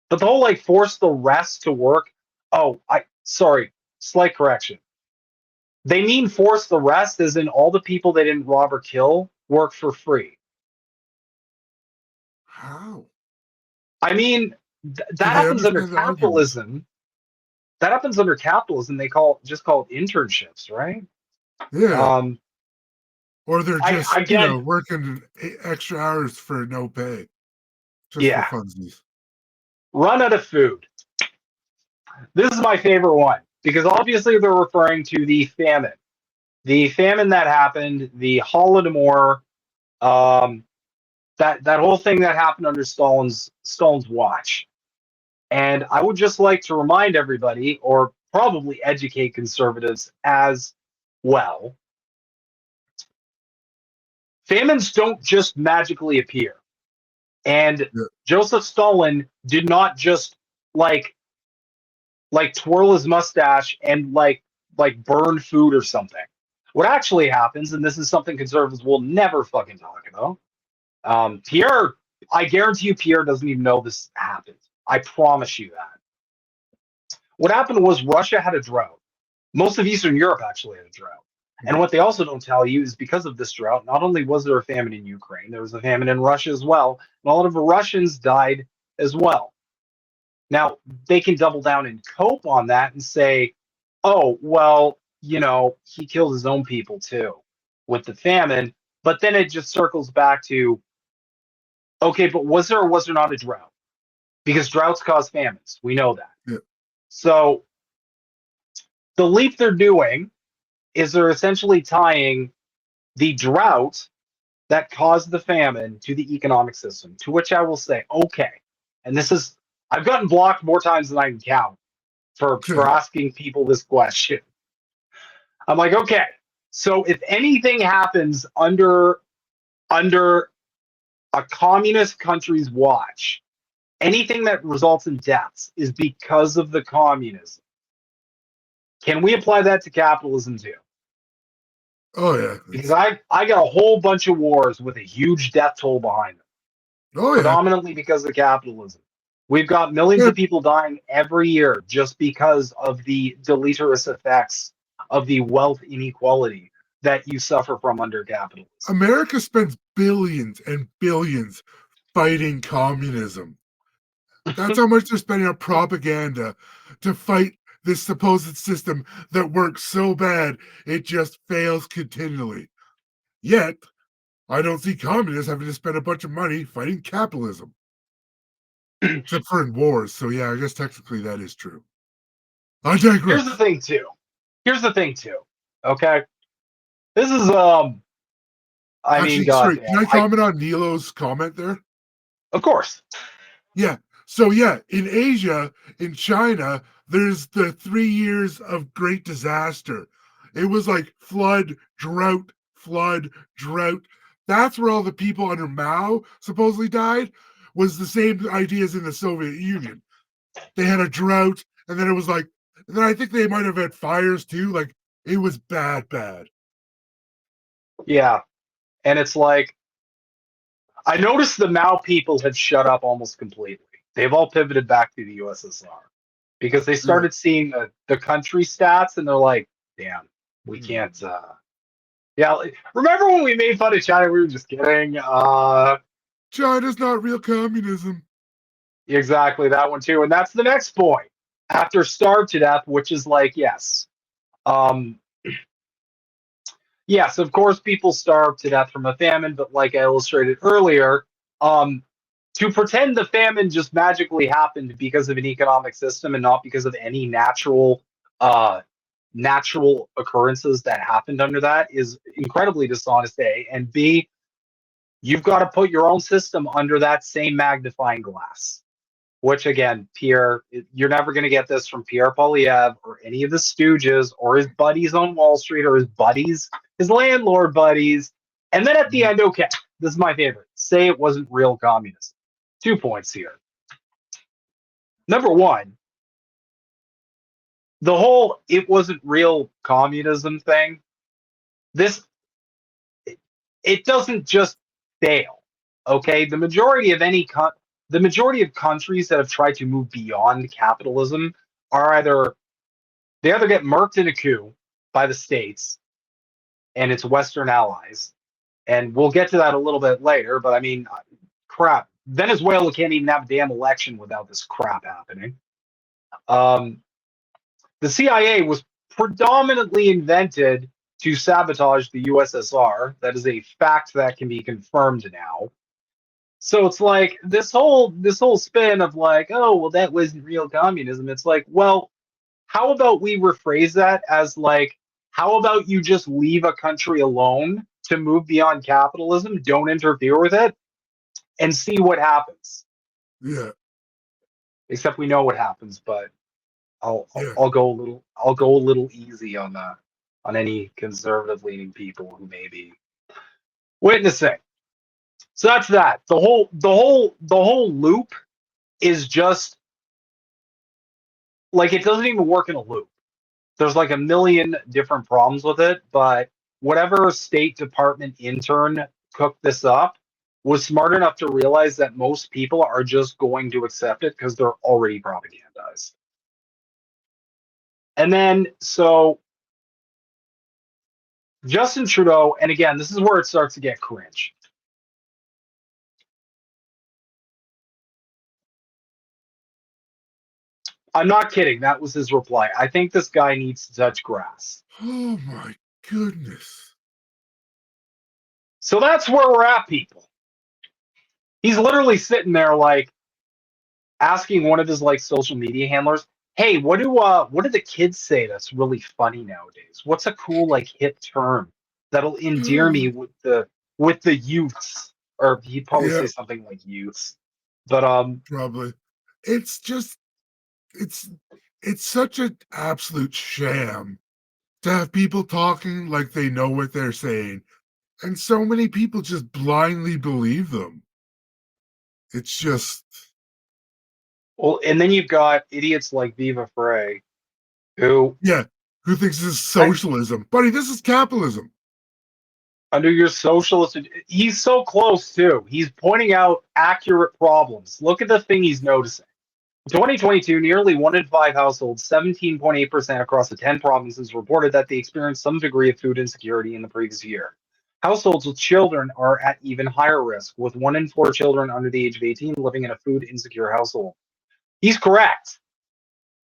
But the whole like force the rest to work. Oh, sorry, slight correction. They mean force the rest as in all the people they didn't rob or kill work for free. How? I mean, that happens under capitalism. That happens under capitalism. They call it internships, right? Yeah. Or they're just working extra hours for no pay. Just for Yeah, funsies. run out of food. This is my favorite one because obviously they're referring to the famine. The famine that happened, the Holodomor, um, that whole thing that happened under Stalin's watch. And I would just like to remind everybody, or probably educate conservatives as well, famines don't just magically appear. And Yeah. Joseph Stalin did not just like twirl his mustache and burn food or something. What actually happens, and this is something conservatives will never fucking talk about. Pierre, I guarantee you, Pierre doesn't even know this happened. I promise you that. What happened was Russia had a drought. Most of Eastern Europe actually had a drought. And what they also don't tell you is because of this drought, not only was there a famine in Ukraine, there was a famine in Russia as well. And a lot of the Russians died as well. Now, they can double down and cope on that and say, oh, well, he killed his own people too with the famine. But then it just circles back to, okay, but was there or was there not a drought? Because droughts cause famines. We know that. Yeah. So the leap they're doing is they're essentially tying the drought that caused the famine to the economic system, to which I will say, okay. And this is, I've gotten blocked more times than I can count for asking people this question. I'm like, okay, so if anything happens under a communist country's watch, anything that results in deaths is because of the communism. Can we apply that to capitalism too? Oh yeah. Because I got a whole bunch of wars with a huge death toll behind them, Oh yeah. predominantly because of capitalism. We've got millions of people dying every year just because of the deleterious effects of the wealth inequality that you suffer from under capitalism. America spends billions and billions fighting communism. That's how much they're spending on propaganda to fight this supposed system that works so bad it just fails continually. Yet, I don't see communists having to spend a bunch of money fighting capitalism. Except for in wars, so yeah, I guess technically that is true. I digress. Here's the thing too. Okay? This is Actually, sorry, can I comment on Nilo's comment there? Of course. Yeah. So yeah, in Asia, in China, there's the 3 years of great disaster. It was like flood, drought, flood, drought. That's where all the people under Mao supposedly died, was the same ideas in the Soviet Union. They had a drought, and then it was like, and then I think they might have had fires too. Like, it was bad. Yeah. And it's like, I noticed the Mao people have shut up almost completely. They've all pivoted back to the USSR because they started seeing the country stats and they're like, damn, we can't. Yeah, remember when we made fun of China? We were just kidding. China's not real communism. Exactly, that one too. And that's the next point. After starved to death, which is like, yes. Yes, of course, people starve to death from a famine, but like I illustrated earlier, to pretend the famine just magically happened because of an economic system and not because of any natural occurrences that happened under that is incredibly dishonest, A. And B, you've got to put your own system under that same magnifying glass. Which again, Pierre, you're never going to get this from Pierre Poilievre or any of the stooges or his buddies on Wall Street or his landlord buddies. And then at the end, okay, this is my favorite. Say it wasn't real communism. 2 points here. Number one, the whole it wasn't real communism thing, it doesn't just fail. Okay, the majority of countries that have tried to move beyond capitalism are either get murked in a coup by the states and its Western allies, and we'll get to that a little bit later. But I mean, crap, Venezuela can't even have a damn election without this crap happening. The CIA was predominantly invented to sabotage the USSR. That is a fact that can be confirmed now. So it's like this whole spin of like, oh well, that wasn't real communism. It's like, well, how about we rephrase that as like, how about you just leave a country alone to move beyond capitalism, don't interfere with it, and see what happens. Yeah, Except we know what happens, but yeah. I'll go a little easy on any conservative leaning people who may be witnessing. So that's that. The whole loop is just like it doesn't even work in a loop. There's like a million different problems with it, but whatever State Department intern cooked this up was smart enough to realize that most people are just going to accept it because they're already propagandized. And then so Justin Trudeau, and again, this is where it starts to get cringe. I'm not kidding. That was his reply. I think this guy needs to touch grass. Oh my goodness. So that's where we're at, people. He's literally sitting there like asking one of his like social media handlers, "Hey, what do the kids say that's really funny nowadays? What's a cool like hip term that'll endear me with the youths?" Or he'd probably Yeah, say something like youths. But probably. It's just it's it's such an absolute sham to have people talking like they know what they're saying, and so many people just blindly believe them. It's just well, and then you've got idiots like Viva Frey, who yeah, who thinks this is I, socialism? Buddy, this is capitalism. under your socialist, he's so close too. He's pointing out accurate problems. Look at the thing he's noticing. 2022, nearly 1 in 5 households, 17.8% across the 10 provinces, reported that they experienced some degree of food insecurity in the previous year. Households with children are at even higher risk, with 1 in 4 children under the age of 18 living in a food insecure household. He's correct.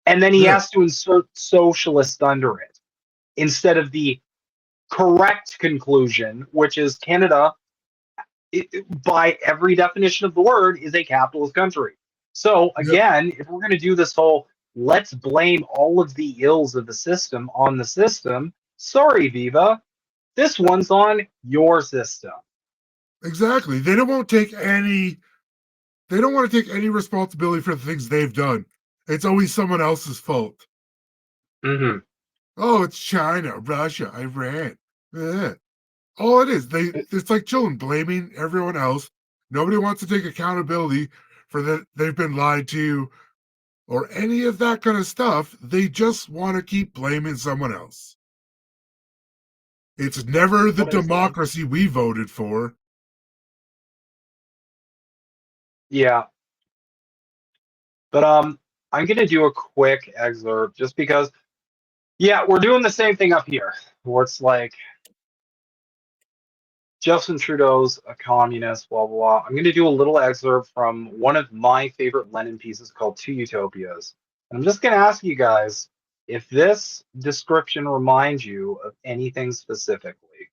And then he Yeah, has to insert socialist under it instead of the correct conclusion, which is Canada, by every definition of the word, is a capitalist country. So yep, again, if we're going to do this whole let's blame all of the ills of the system on the system, sorry, Viva, this one's on your system. exactly. They don't want to take any. They don't want to take any responsibility for the things they've done. It's always someone else's fault. Mm-hmm. Oh, it's China, Russia, Iran. Eh. All it is, it's like children blaming everyone else. Nobody wants to take accountability for that they've been lied to or any of that kind of stuff. They just want to keep blaming someone else. It's never the What is it? democracy we voted for. Yeah, but I'm gonna do a quick excerpt just because. Yeah, we're doing the same thing up here, where it's like Justin Trudeau's a communist, blah, blah, blah. I'm going to do a little excerpt from one of my favorite Lenin pieces called Two Utopias. And I'm just going to ask you guys if this description reminds you of anything specifically.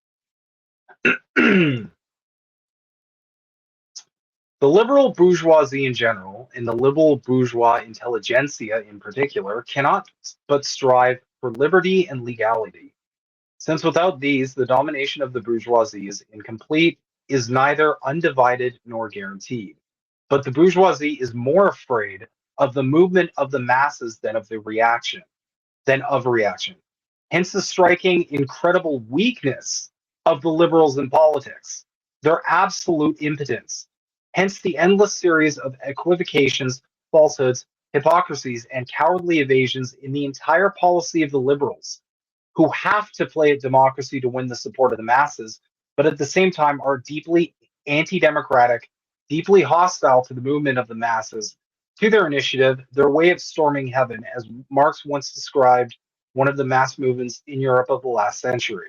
The liberal bourgeoisie in general, and the liberal bourgeois intelligentsia in particular, cannot but strive for liberty and legality. Since without these, the domination of the bourgeoisie is incomplete, is neither undivided nor guaranteed. But the bourgeoisie is more afraid of the movement of the masses than of reaction. Hence the striking, incredible weakness of the liberals in politics, their absolute impotence. Hence the endless series of equivocations, falsehoods, hypocrisies, and cowardly evasions in the entire policy of the liberals, who have to play at democracy to win the support of the masses, but at the same time are deeply anti democratic, deeply hostile to the movement of the masses, to their initiative, their way of storming heaven, as Marx once described one of the mass movements in Europe of the last century.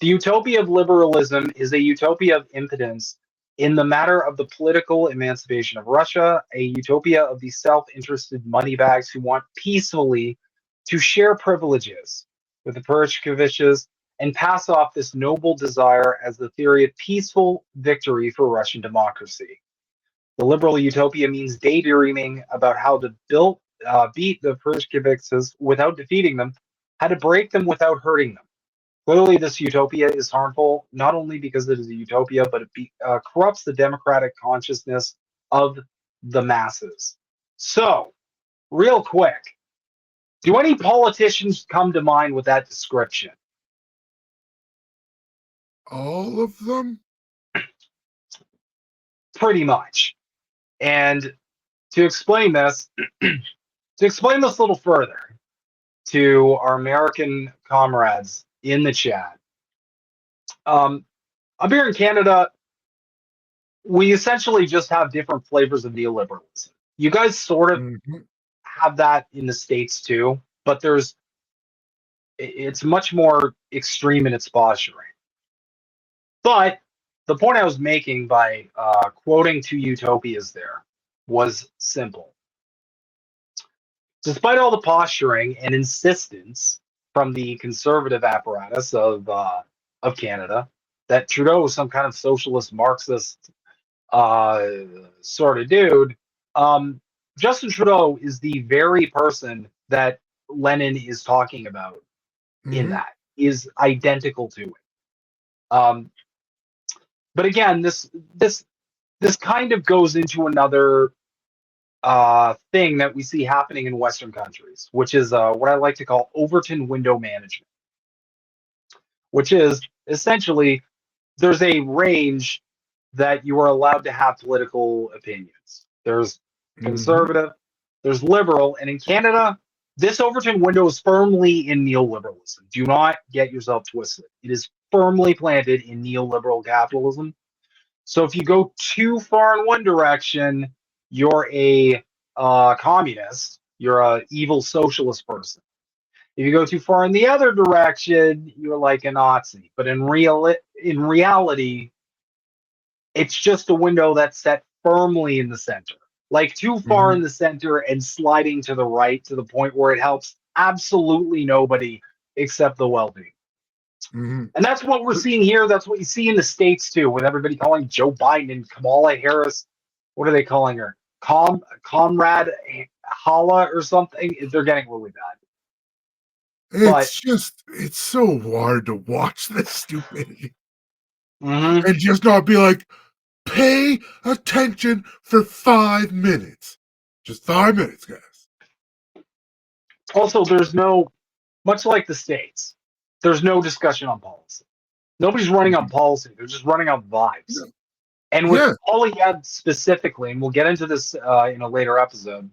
The utopia of liberalism is a utopia of impotence in the matter of the political emancipation of Russia, a utopia of the self interested moneybags who want peacefully to share privileges with the Perishkoviches and pass off this noble desire as the theory of peaceful victory for Russian democracy. The liberal utopia means daydreaming about how to beat the Bolsheviks without defeating them, how to break them without hurting them. Clearly, this utopia is harmful, not only because it is a utopia, but it corrupts the democratic consciousness of the masses. So, real quick, do any politicians come to mind with that description? All of them? Pretty much. And to explain this, to explain this a little further to our American comrades in the chat, up here in Canada, we essentially just have different flavors of neoliberalism. You guys sort of Mhm. have that in the States too, but it's much more extreme in its posturing. But the point I was making by quoting two utopias there was simple. Despite all the posturing and insistence from the conservative apparatus of Canada that Trudeau was some kind of socialist Marxist sort of dude, Justin Trudeau is the very person that Lenin is talking about in Mhm. that, is identical to it. But again, this kind of goes into another thing that we see happening in Western countries, which is what I like to call Overton window management, which is essentially there's a range that you are allowed to have political opinions. There's Mhm. conservative, there's liberal, and in Canada, this Overton window is firmly in neoliberalism. Do not get yourself twisted. It is firmly planted in neoliberal capitalism. So if you go too far in one direction, you're a communist. You're a evil socialist person. If you go too far in the other direction, you're like a Nazi. But in reality, it's just a window that's set firmly in the center. Like too far in Mhm. the center and sliding to the right to the point where it helps absolutely nobody except the wealthy. Mhm. And that's what we're seeing here. That's what you see in the States too, with everybody calling Joe Biden and Kamala Harris. What are they calling her? Comrade Hala or something? They're getting really bad. But It's so hard to watch this stupidity mhm. and just not be like, pay attention for 5 minutes. Just 5 minutes, guys. Also, there's no, much like the States, there's no discussion on policy. Nobody's running on Mhm. policy. They're just running on vibes. Yeah. And with Yeah. Poilievre specifically, and we'll get into this in a later episode,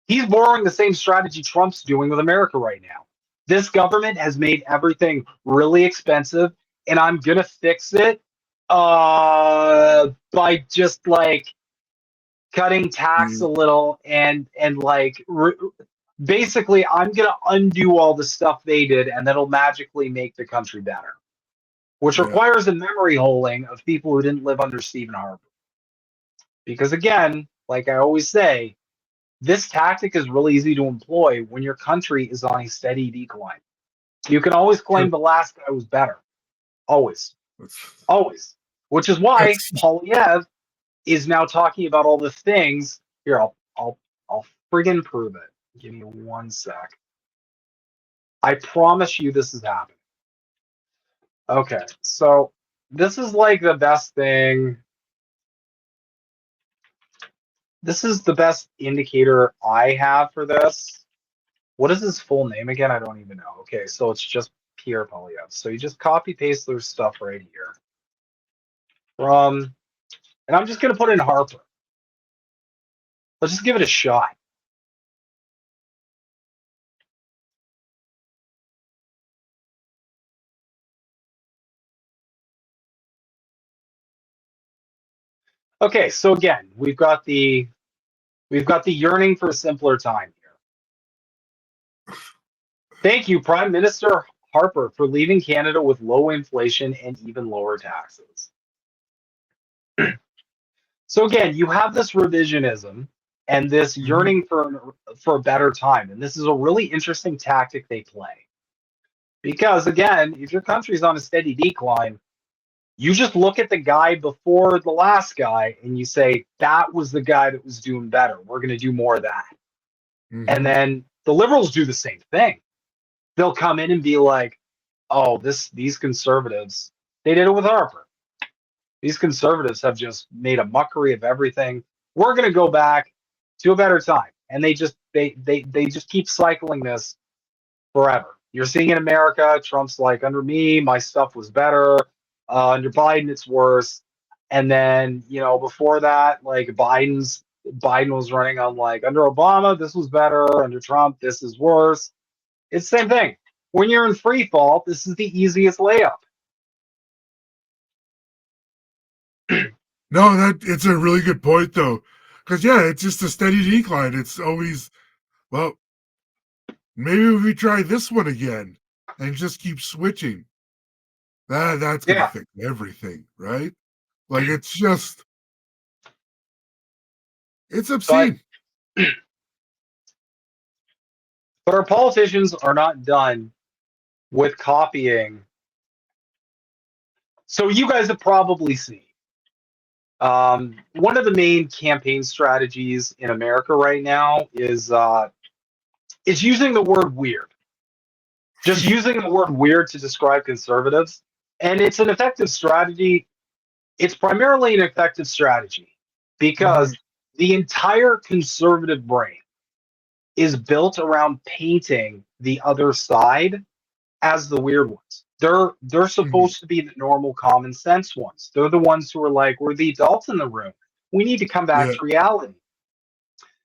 he's borrowing the same strategy Trump's doing with America right now. This government has made everything really expensive, and I'm gonna fix it by just like cutting tax a Mhm. little and like basically I'm gonna undo all the stuff they did, and that'll magically make the country better, which Yeah. requires a memory holding of people who didn't live under Stephen Harper. Because again, like I always say, this tactic is really easy to employ when your country is on a steady decline. You can always claim True. the last guy was better. Always. That's Always. Which is why that's Polyev is now talking about all the things. Here, I'll friggin' prove it. Give me one sec. I promise you this is happening. Okay, so this is like the best thing. This is the best indicator I have for this. What is his full name again? I don't even know. Okay, so it's just Pierre Polyev. So you just copy paste their stuff right here. And I'm just gonna put in Harper. Let's just give it a shot. Okay, so again, we've got the yearning for a simpler time here. Thank you, Prime Minister Harper, for leaving Canada with low inflation and even lower taxes. So again, you have this revisionism and this Mhm. yearning for a better time, and this is a really interesting tactic they play. Because again, if your country's on a steady decline, you just look at the guy before the last guy and you say, that was the guy that was doing better. We're going to do more of that. And Mm-hmm. then the liberals do the same thing. They'll come in and be like, oh, these conservatives, they did it with Harper. These conservatives have just made a mockery of everything. We're going to go back to a better time. And they just keep cycling this forever. You're seeing in America, Trump's like, under me, my stuff was better. Under Biden, it's worse. And then, before that, like Biden was running on like, under Obama, this was better. Under Trump, this is worse. It's the same thing. When you're in free fall, this is the easiest layup. No, it's a really good point though, because yeah, it's just a steady decline. It's always, well, maybe if we try this one again and just keep switching, that's gonna Yeah. fix everything, right? Like it's just, it's But obscene. but our politicians are not done with copying. So you guys have probably seen one of the main campaign strategies in America right now is using the word weird. Just using the word weird to describe conservatives, and it's an effective strategy. It's primarily an effective strategy Mhm. because the entire conservative brain is built around painting the other side as the weird ones. They're Mhm. supposed to be the normal common sense ones. They're the ones who are like, we're the adults in the room. We need to come back Yeah. to reality.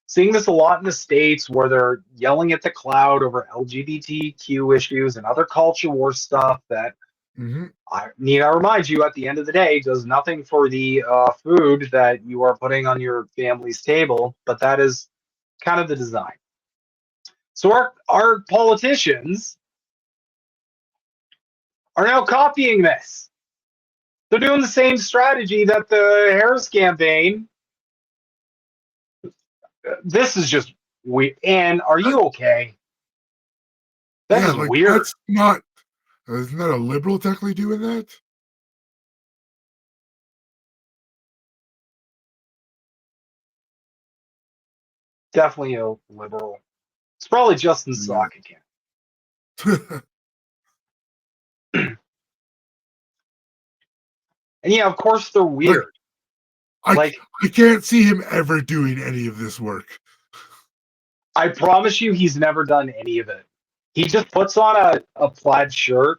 Seeing this a lot in the States where they're yelling at the cloud over LGBTQ issues and other culture war stuff that Hmm. I remind you, at the end of the day, does nothing for the food that you are putting on your family's table, but that is kind of the design. So our politicians are now copying this. They're doing the same strategy that the Harris campaign. This is just weird. And are Uh, you okay? That yeah, is like weird. that's not. Isn't that a liberal technically doing that? Definitely a liberal. It's probably Justin Yeah. Sock again. And yeah, of course they're Like weird. I, Like, I can't see him ever doing any of this work. I promise you, he's never done any of it. He just puts on a plaid shirt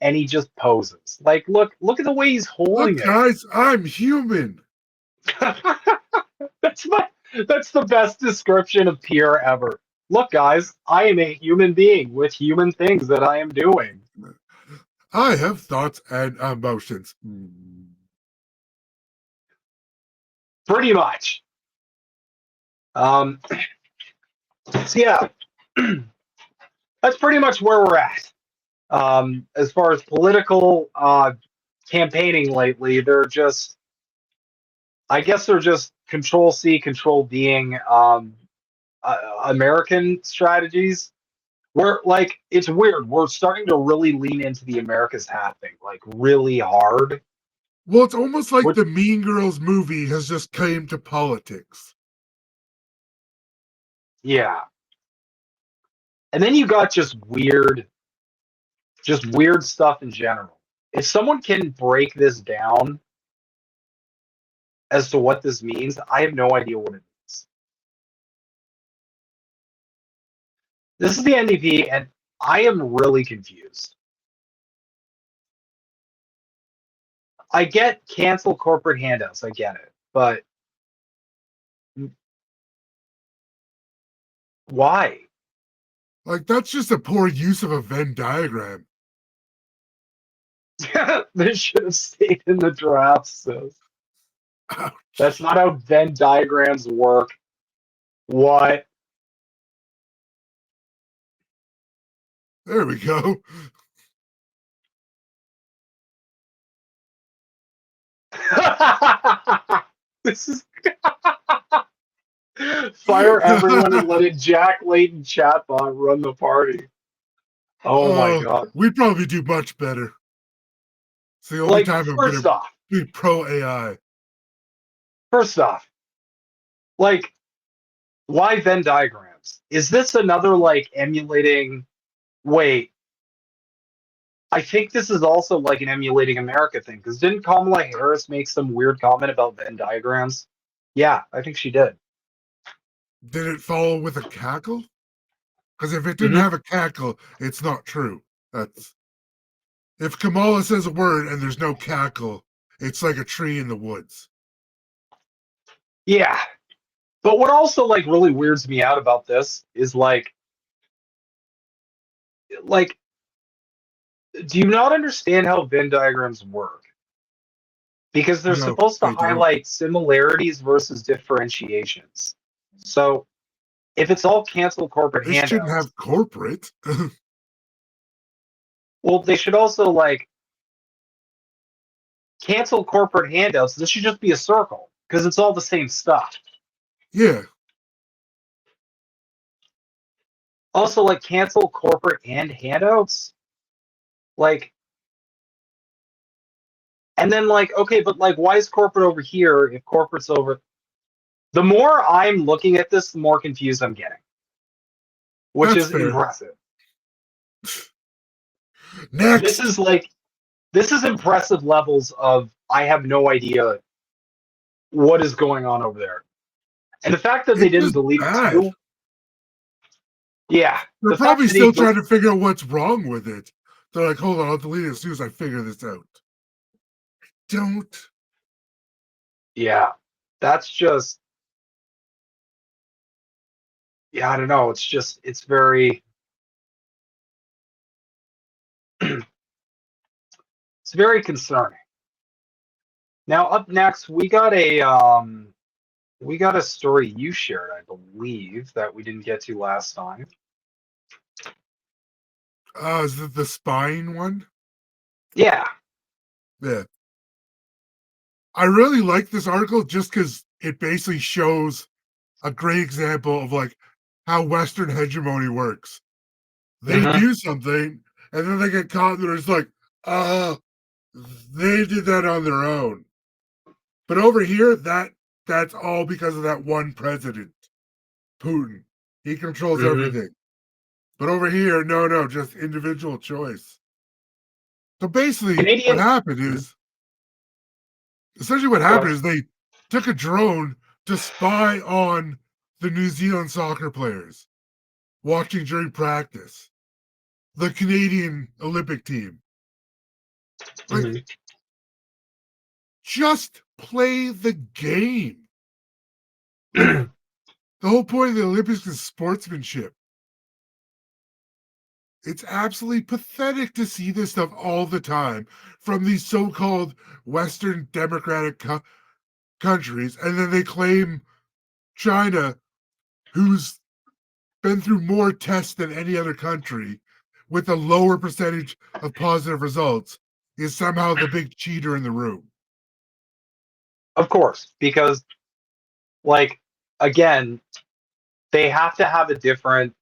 and he just poses. Like, look at the way he's holding Look, it. guys, I'm human. that's my that's the best description of Pierre ever. Look, guys, I am a human being with human things that I am doing. I have thoughts and emotions. Pretty much. Um, so yeah, that's pretty much where we're at. As far as political campaigning lately, I guess they're just control C, control Ving American strategies. We're like, it's weird. We're starting to really lean into the America's hat thing, like really hard. Well, it's almost like Which, the Mean Girls movie has just came to politics. yeah. And then you got just weird stuff in general. If someone can break this down as to what this means, I have no idea what it means. This is the NDP, and I am really confused. I get cancel corporate handouts, I get it, but why? Like that's just a poor use of a Venn diagram. This should have stayed in the draft, so that's Ouch. not how Venn diagrams work. What? There we go. This is fire everyone and let a Jack Layton chatbot run the party. Oh my god. We'd probably do much better. It's the only Like, time I'm first gonna off, be pro AI. first off, like, why Venn diagrams? Is this another like emulating? Wait, I think this is also like an emulating America thing. Because didn't Kamala Harris make some weird comment about Venn diagrams? Yeah, I think she did. Did it follow with a cackle? Because if it didn't Mhm. have a cackle, it's not true. That's if Kamala says a word and there's no cackle, it's like a tree in the woods. Yeah, but what also like really weirds me out about this is like, do you not understand how Venn diagrams work? Because they're No, supposed to I don't. highlight similarities versus differentiations. So if it's all cancel corporate This shouldn't handouts, have corporate. well, they should also like cancel corporate handouts. This should just be a circle because it's all the same stuff. Yeah, Also, like cancel corporate and handouts, like, and then like, okay, but like, why is corporate over here if corporate's over? The more I'm looking at this, the more confused I'm getting, which that's is fair. impressive. This Next. is like, this is impressive levels of I have no idea what is going on over there. And the fact that they It's didn't just delete it bad. too, yeah, They're the fact probably that they still trying to figure out what's wrong with it. They're like, hold on, I'll delete it as soon as I figure this out. Don't. yeah, that's just, yeah, I don't know. It's just, it's very, it's very concerning. Now, up next, we got a story you shared, I believe, that we didn't get to last time. Is it the spine one? Yeah. Yeah. I really like this article just because it basically shows a great example of like how Western hegemony works. They Mhm. do something and then they get caught and they're just like, uh, they did that on their own. But over here, that's all because of that one president, Putin. He controls Mhm. everything. But over here, no, just individual choice. So basically, what Canadian. happened Mhm. is essentially what Go happened ahead. is they took a drone to spy on the New Zealand soccer players watching during practice, the Canadian Olympic team. Like, Mhm. just play the game. Like, the whole point of the Olympics is sportsmanship. It's absolutely pathetic to see this stuff all the time from these so-called Western democratic countries, and then they claim China, who's been through more tests than any other country with a lower percentage of positive results, is somehow the big cheater in the room. Of course, because like, again, they have to have a different.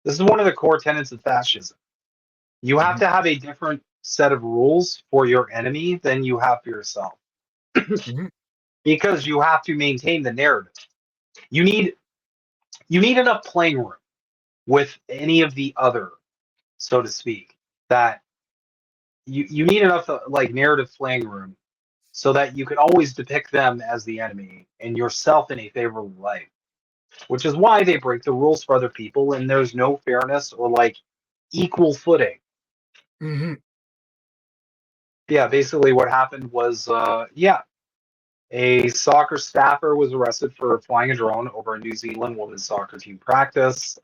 This is one of the core tenets of fascism. You have Mhm, to have a different set of rules for your enemy than you have for yourself, mhm, because you have to maintain the narrative. You need you need enough playing room with any of the other, so to speak, that you need enough like narrative playing room so that you can always depict them as the enemy and yourself in a favorable light. Which is why they break the rules for other people and there's no fairness or like equal footing. mhm. Yeah, basically what happened was yeah, a soccer staffer was arrested for flying a drone over a New Zealand women's soccer team practice.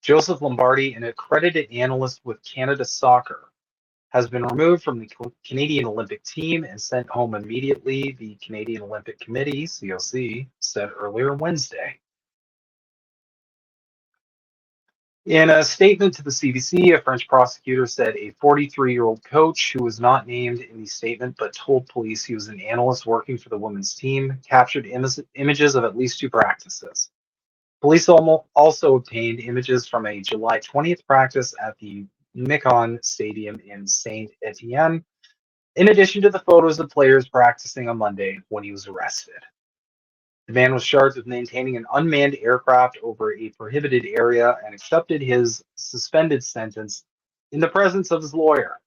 Joseph Lombardi, an accredited analyst with Canada Soccer, has been removed from the Canadian Olympic team and sent home immediately, the Canadian Olympic Committee, COC, said earlier Wednesday. In a statement to the CBC, a French prosecutor said a 43-year-old coach who was not named in the statement but told police he was an analyst working for the women's team captured images of at least two practices. Police also obtained images from a July 20th practice at the Micon Stadium in Saint Etienne, in addition to the photos of players practicing on Monday when he was arrested. The man was charged with maintaining an unmanned aircraft over a prohibited area and accepted his suspended sentence in the presence of his lawyer.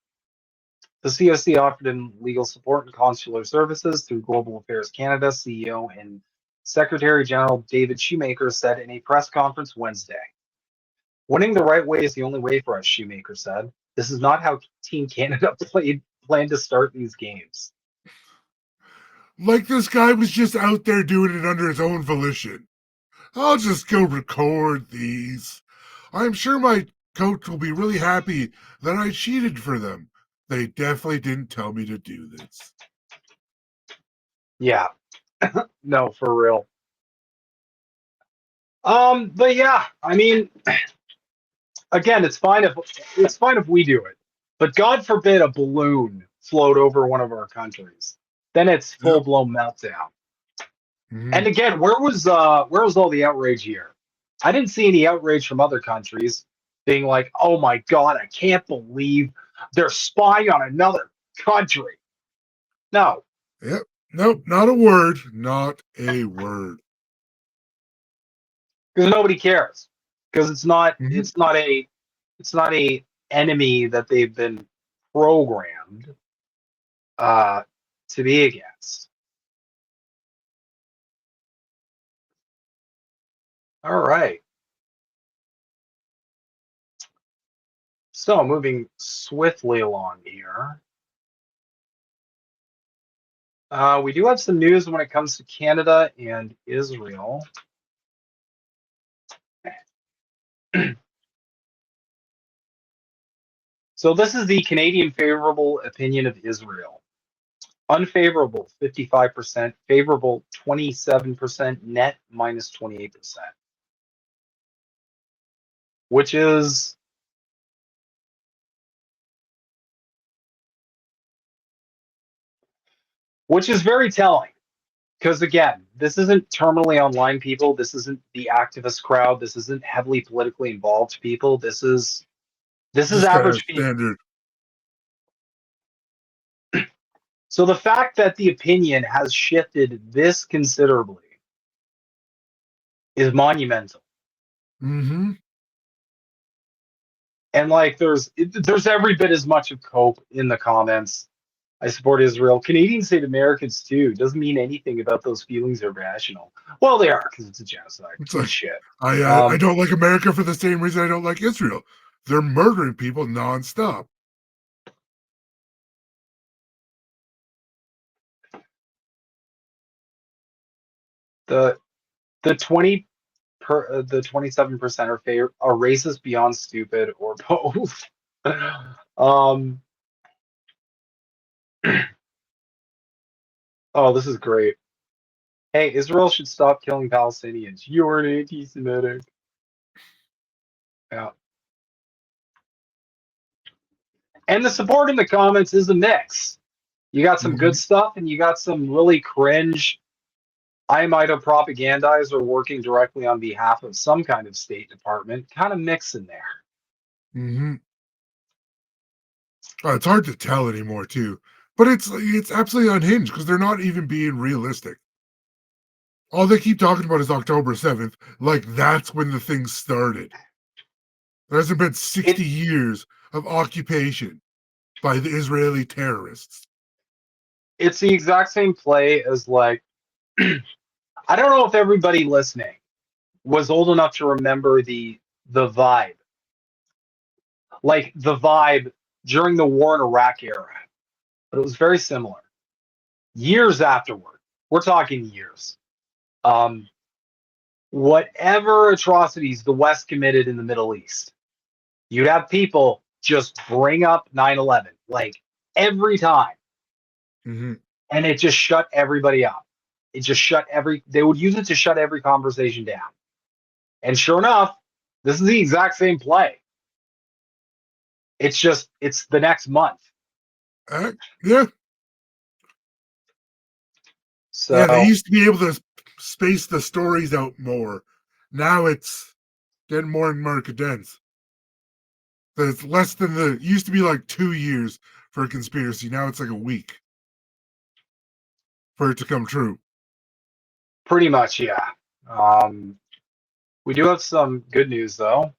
The COC offered him legal support and consular services through Global Affairs Canada. CEO and Secretary General David Shoemaker said in a press conference Wednesday. Winning the right way is the only way for us, Shoemaker said. This is not how Team Canada planned to start these games. Like this guy was just out there doing it under his own volition. I'll just go record these. I'm sure my coach will be really happy that I cheated for them. They definitely didn't tell me to do this. Yeah. No, for real. But yeah, I mean, again, it's fine if we do it. But God forbid a balloon float over one of our countries. Then it's full blown meltdown. Mm-hmm. And again, where was all the outrage here? I didn't see any outrage from other countries being like, "Oh my God, I can't believe they're spying on another country." No. Yep. Nope. Not a word. Not a word. Because nobody cares. Because it's not Mm-hmm. it's not a enemy that they've been programmed to be against. All right. So moving swiftly along here. We do have some news when it comes to Canada and Israel. So this is the Canadian favorable opinion of Israel. Unfavorable, 55%. Favorable, 27%. Net, minus 28%. Which is very telling. Because again, this isn't terminally online people. This isn't the activist crowd. This isn't heavily politically involved people. This is Just kind of average people. standard. So the fact that the opinion has shifted this considerably is monumental. Mm-hmm. And like there's every bit as much of cope in the comments. I support Israel. Canadians hate Americans too. Doesn't mean anything about those feelings are rational. Well, they are because it's a genocide. It's Eat like shit. I don't like America for the same reason I don't like Israel. They're murdering people nonstop. The 27% are racist beyond stupid or both. Oh, this is great. Hey, Israel should stop killing Palestinians. You're an anti-Semitic. Yeah. And the support in the comments is a mix. You got some good stuff and you got some really cringe. I might have propagandized or working directly on behalf of some kind of State Department kind of mix in there. Mm-hmm. It's hard to tell anymore too, but it's absolutely unhinged because they're not even being realistic. All they keep talking about is October 7th, like that's when the thing started. There hasn't been 60 years of occupation by the Israeli terrorists. It's the exact same play as like, I don't know if everybody listening was old enough to remember the vibe. Like the vibe during the war in Iraq era. But it was very similar. Years afterward, we're talking years. Whatever atrocities the West committed in the Middle East, you'd have people just bring up 9/11 like every time. Mm-hmm. And it just shut everybody up. It just they would use it to shut every conversation down. And sure enough, this is the exact same play. It's the next month. Yeah. So yeah, they used to be able to space the stories out more. Now it's getting more and more condensed. So it's less than it used to be like 2 years for a conspiracy. Now it's like a week for it to come true. Pretty much, yeah. We do have some good news though.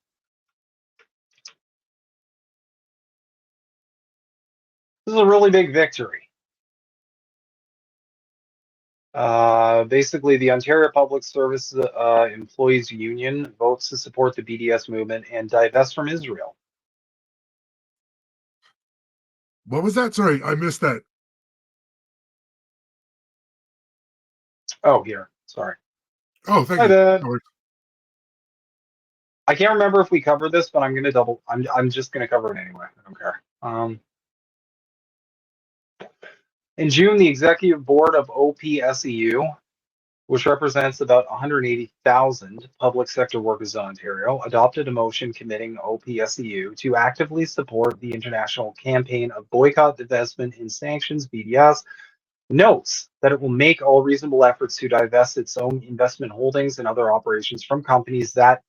This is a really big victory. Basically, the Ontario Public Service Employees Union votes to support the BDS movement and divest from Israel. What was that? Sorry, I missed that. Oh, here. Sorry. Oh, thank My you. bad. No worries. I can't remember if we covered this, but I'm just gonna cover it anyway. I don't care. In June, the executive board of OPSEU, which represents about 180,000 public sector workers in Ontario, adopted a motion committing OPSEU to actively support the international campaign of boycott, divestment, and sanctions (BDS). Notes that it will make all reasonable efforts to divest its own investment holdings and other operations from companies that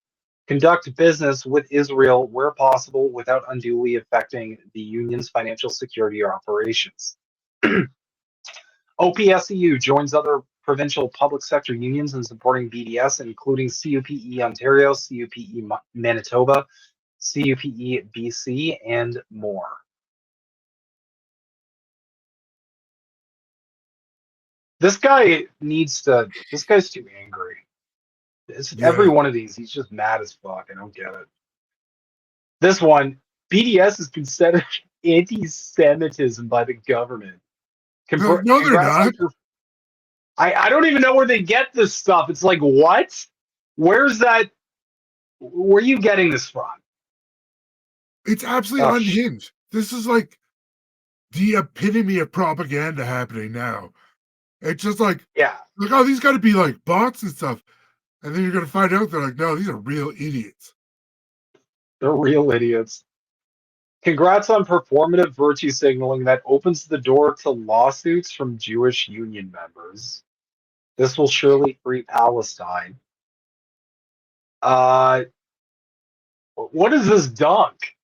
conduct business with Israel where possible without unduly affecting the union's financial security or operations. OPSEU joins other provincial public sector unions in supporting BDS, including CUPE Ontario, CUPE Manitoba, CUPE BC, and more. This guy's too angry. Every Yeah. one of these, he's just mad as fuck. I don't get it. This one, BDS is considered anti-Semitism by the government. No, they're Congrats on. not. I don't even know where they get this stuff. It's like, what? Where's that? Where are you getting this from? It's absolutely Oh, unhinged. This is like the epitome of propaganda happening now. It's just like, yeah, oh, these got to be like bots and stuff. And then you're going to find out they're like, no, these are real idiots. they're real idiots. Congrats on performative virtue signaling that opens the door to lawsuits from Jewish union members. This will surely free Palestine. What is this dunk?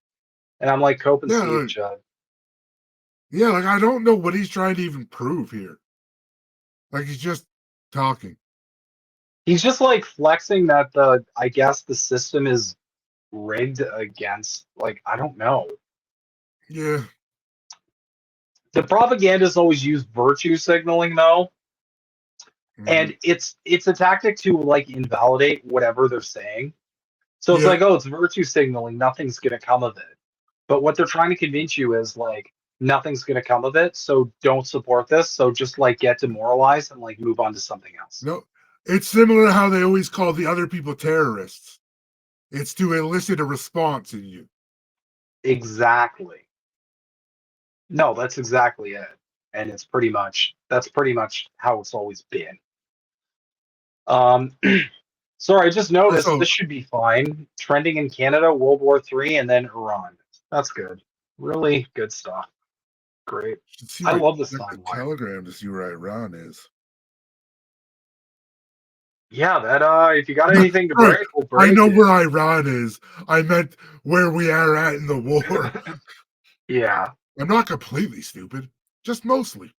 And I'm like, Cope and Yeah, Steve, Chud. yeah, like I don't know what he's trying to even prove here. Like he's just talking. He's just like flexing that I guess the system is rigged against, like, I don't know. Yeah. The propagandists always use virtue signaling though, Mhm. and it's a tactic to like invalidate whatever they're saying. So it's Yeah. like, oh, it's virtue signaling, nothing's gonna come of it. But what they're trying to convince you is like nothing's gonna come of it, so don't support this. So just like get demoralized and like move on to something else. No, it's similar to how they always call the other people terrorists. It's to elicit a response in you. Exactly. No, that's exactly it. And that's pretty much how it's always been. Um sorry, I just noticed Also, this should be fine. Trending in Canada, World War III, and then Iran. That's good. Really good stuff. Great. you should see I my love this check the timeline. telegram to see where Iran is. Yeah, that if you got No, anything to sorry, break, we'll I break know it. where Iran is. I meant where we are at in the war. Yeah. I'm not completely stupid, just mostly.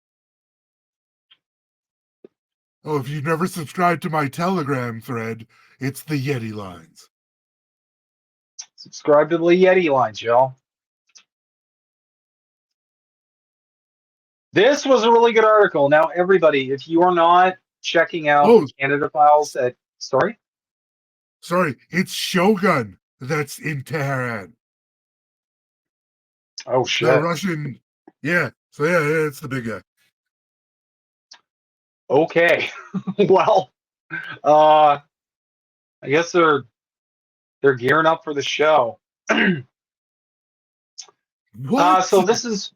Oh, if you've never subscribed to my Telegram thread, it's the Yeti lines. Subscribe to the Yeti lines, y'all. This was a really good article. Now, everybody, if you are not checking out the Oh, Canada Files at sorry? sorry, it's Shogun that's in Tehran. Oh The shit. Russian, yeah. So yeah, it's the big guy. Okay. Well, uh I guess they're gearing up for the show. What? So this is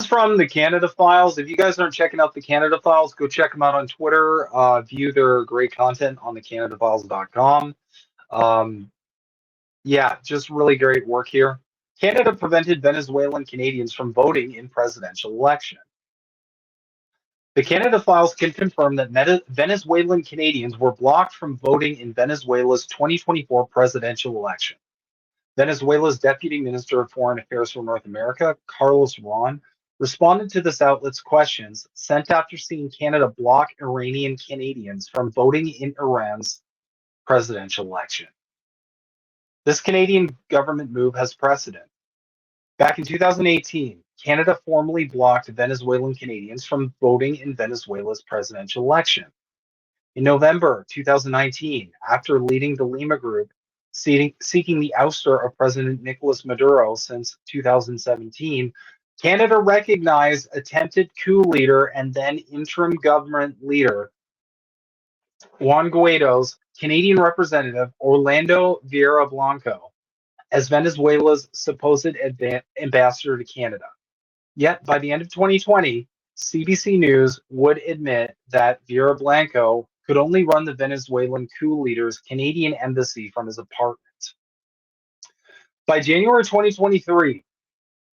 from the Canada Files. If you guys aren't checking out the Canada Files, go check them out on Twitter. View their great content on thecanadafiles.com. Yeah, just really great work here. Canada prevented Venezuelan Canadians from voting in presidential election. The Canada Files can confirm that Venezuelan Canadians were blocked from voting in Venezuela's 2024 presidential election. Venezuela's Deputy Minister of Foreign Affairs for North America, Carlos Ron, responded to this outlet's questions sent after seeing Canada block Iranian Canadians from voting in Iran's presidential election. This Canadian government move has precedent. Back in 2018, Canada formally blocked Venezuelan Canadians from voting in Venezuela's presidential election. In November 2019, after leading the Lima Group seeking the ouster of President Nicolas Maduro since 2017, Canada recognized attempted coup leader and then interim government leader Juan Guaido's Canadian representative Orlando Vieira Blanco as Venezuela's supposed ambassador to Canada. Yet by the end of 2020, CBC News would admit that Vieira Blanco could only run the Venezuelan coup leader's Canadian embassy from his apartment. By January 2023,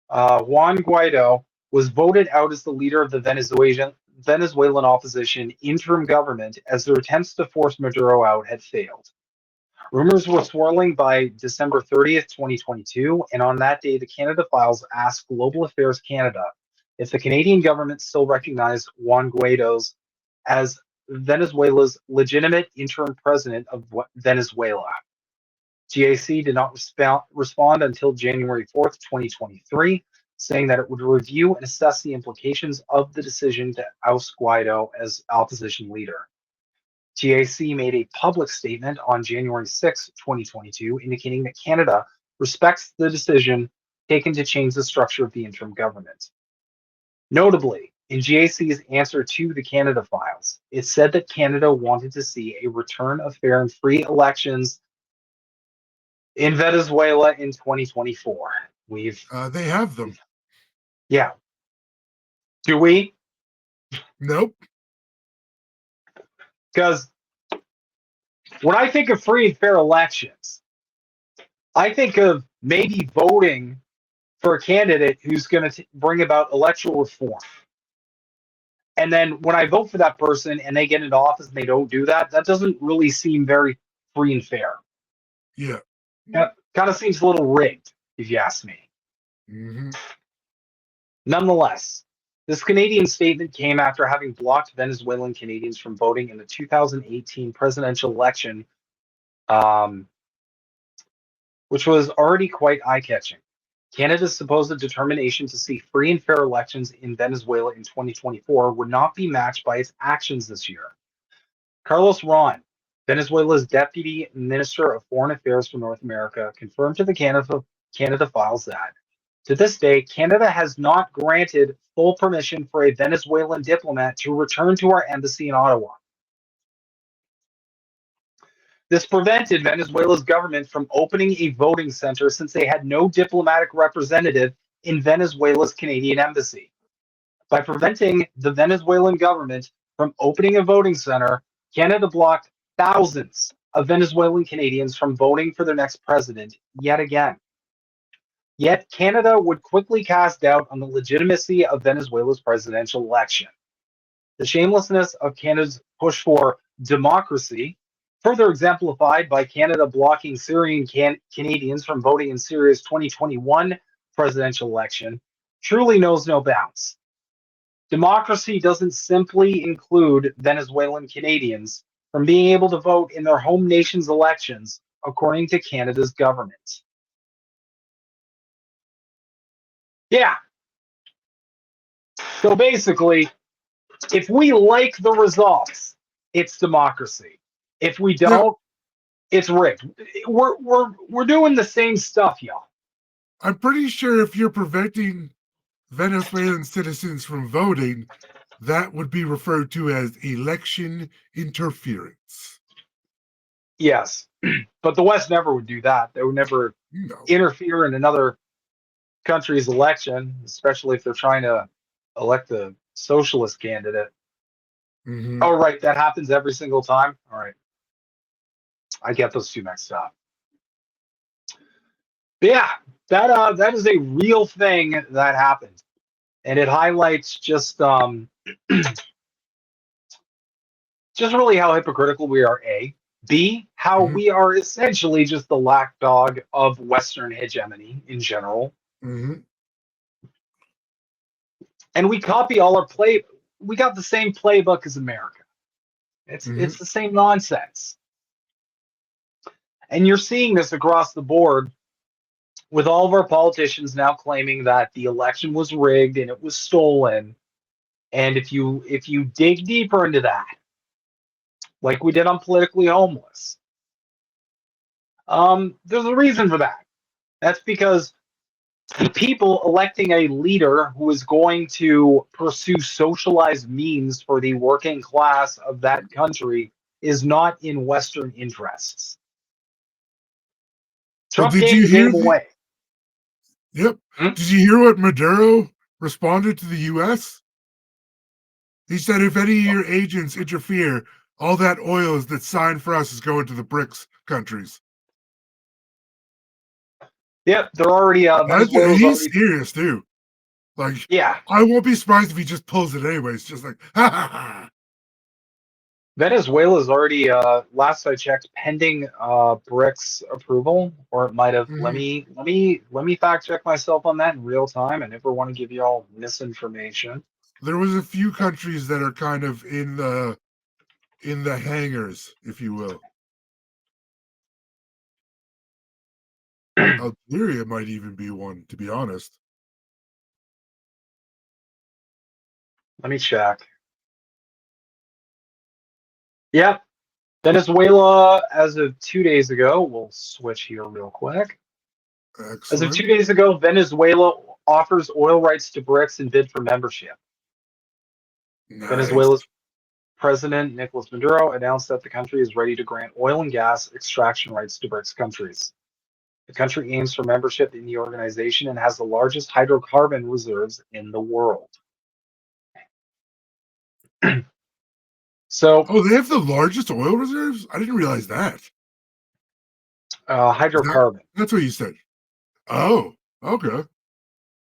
Juan Guaido was voted out as the leader of the Venezuelan opposition interim government as their attempts to force Maduro out had failed. Rumors were swirling by December 30th, 2022, and on that day, the Canada Files asked Global Affairs Canada if the Canadian government still recognized Juan Guaido's as Venezuela's legitimate interim president of Venezuela. GAC did not respond until January 4th, 2023, saying that it would review and assess the implications of the decision to oust Guaido as opposition leader. GAC made a public statement on January 6, 2022, indicating that Canada respects the decision taken to change the structure of the interim government. Notably, in GAC's answer to the Canada Files, it said that Canada wanted to see a return of fair and free elections in Venezuela in 2024. They have them. Yeah. Do we? Nope. Because when I think of free and fair elections, I think of maybe voting for a candidate who's going to bring about electoral reform. And then when I vote for that person and they get into office and they don't do that, that doesn't really seem very free and fair. Yeah. Kind of seems a little rigged, if you ask me. Mm-hmm. Nonetheless, this Canadian statement came after having blocked Venezuelan Canadians from voting in the 2018 presidential election, which was already quite eye-catching. Canada's supposed determination to see free and fair elections in Venezuela in 2024 would not be matched by its actions this year. Carlos Ron, Venezuela's Deputy Minister of Foreign Affairs for North America, confirmed to the Canada Files that, to this day, Canada has not granted full permission for a Venezuelan diplomat to return to our embassy in Ottawa. This prevented Venezuela's government from opening a voting center since they had no diplomatic representative in Venezuela's Canadian embassy. By preventing the Venezuelan government from opening a voting center, Canada blocked thousands of Venezuelan Canadians from voting for their next president yet again. Yet Canada would quickly cast doubt on the legitimacy of Venezuela's presidential election. The shamelessness of Canada's push for democracy, further exemplified by Canada blocking Syrian Canadians from voting in Syria's 2021 presidential election, truly knows no bounds. Democracy doesn't simply include Venezuelan Canadians from being able to vote in their home nation's elections, according to Canada's government. Yeah. So basically, if we like the results, it's democracy. If we don't, it's rigged. We're doing the same stuff, y'all. I'm pretty sure if you're preventing Venezuelan citizens from voting, that would be referred to as election interference. Yes, but the West never would do that. They would never interfere in another country's election, especially if they're trying to elect a socialist candidate. Mm-hmm. Oh, right, that happens every single time. All right, I get those two mixed up. But yeah, that is a real thing that happened, and it highlights just just really how hypocritical we are, A. B, how Mhm. we are essentially just the lapdog of Western hegemony in general. Mhm. And we copy all our play. We got the same playbook as America. It's Mhm. the same nonsense. And you're seeing this across the board with all of our politicians now claiming that the election was rigged and it was stolen. And if you dig deeper into that, like we did on Politically Homeless, there's a reason for that. That's because the people electing a leader who is going to pursue socialized means for the working class of that country is not in Western interests. Well, Trump did gave you the hear game the? away. Yep. Hmm? Did you hear what Maduro responded to the U.S.? He said, if any of your agents interfere, all that oil that's signed for us is going to the BRICS countries. Yep, they're already Venezuela's He's already. serious too. Like, Yeah, I won't be surprised if he just pulls it anyways. Just like, ha ha ha. Venezuela's already. Last I checked, pending BRICS approval, or it might have. Let Mhm. me fact check myself on that in real time. I never want to give you all misinformation. There was a few countries that are kind of in the hangars, if you will. Algeria might even be one, to be honest. Let me check. Yep, Venezuela, as of 2 days ago, we'll switch here real quick. As of Excellent. 2 days ago, Venezuela offers oil rights to BRICS and bid for membership. Nice. Venezuela's President Nicolas Maduro announced that the country is ready to grant oil and gas extraction rights to BRICS countries. The country aims for membership in the organization and has the largest hydrocarbon reserves in the world. So, Oh, they have the largest oil reserves? I didn't realize that. Is hydrocarbon, that's what you said. Oh, okay.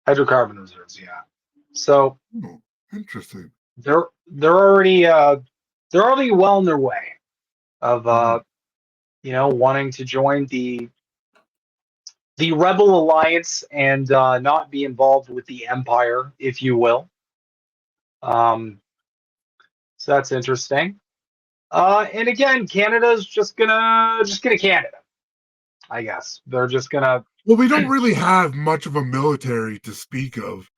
hydrocarbon reserves, yeah. So Oh, interesting. they're already well on their way of Mhm. wanting to join the rebel alliance and not be involved with the empire, if you will. So that's interesting. And again, Canada's just gonna Canada. I guess they're just gonna. Well, we don't really have much of a military to speak of.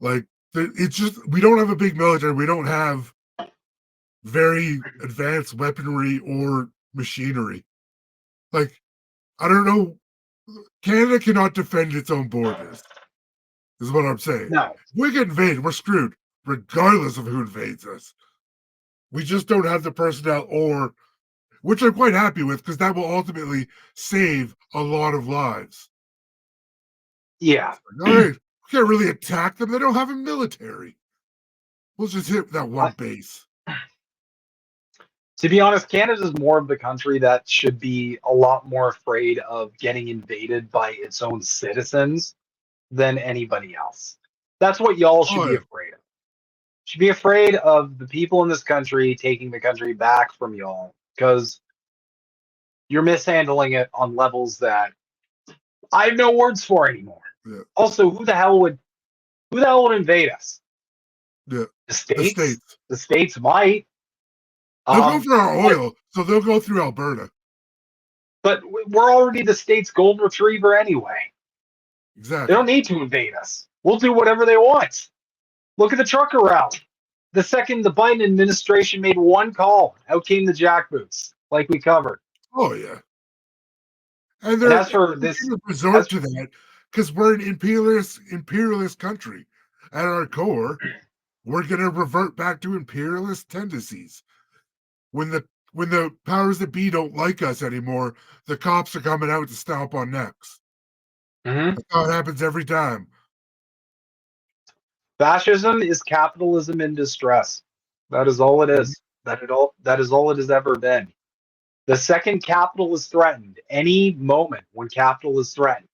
Like, it's just we don't have a big military. We don't have very advanced weaponry or machinery. Like, I don't know. Canada cannot defend its own borders, is what I'm saying. No. If we get invaded, we're screwed, regardless of who invades us. We just don't have the personnel, or which I'm quite happy with, because that will ultimately save a lot of lives. Yeah. All right, we can't really attack them. They don't have a military. We'll just hit that one I, base. to be honest, Canada's more of the country that should be a lot more afraid of getting invaded by its own citizens than anybody else. That's what y'all should Oh, be yeah. afraid of. Should be afraid of the people in this country taking the country back from y'all because you're mishandling it on levels that I have no words for anymore. Yeah. Also, who the hell would invade us? Yeah. The The states? states. The states might. They'll go for our But oil, so they'll go through Alberta. we're already the state's golden retriever anyway. They Exactly. don't need to invade us. We'll do whatever they want. Look at the trucker route. The second the Biden administration made one call, out came the jackboots, like we covered. Oh, yeah. And And they're as for going this, to resort as to that because we're an imperialist country. At our core, we're going to revert back to imperialist tendencies. When the powers that be don't like us anymore, the cops are coming out to stomp on necks. Mhm. That's how it happens every time. Fascism is capitalism in distress. That is all it Mhm. is. That is all it has ever been. The second capital is threatened, any moment when capital is threatened,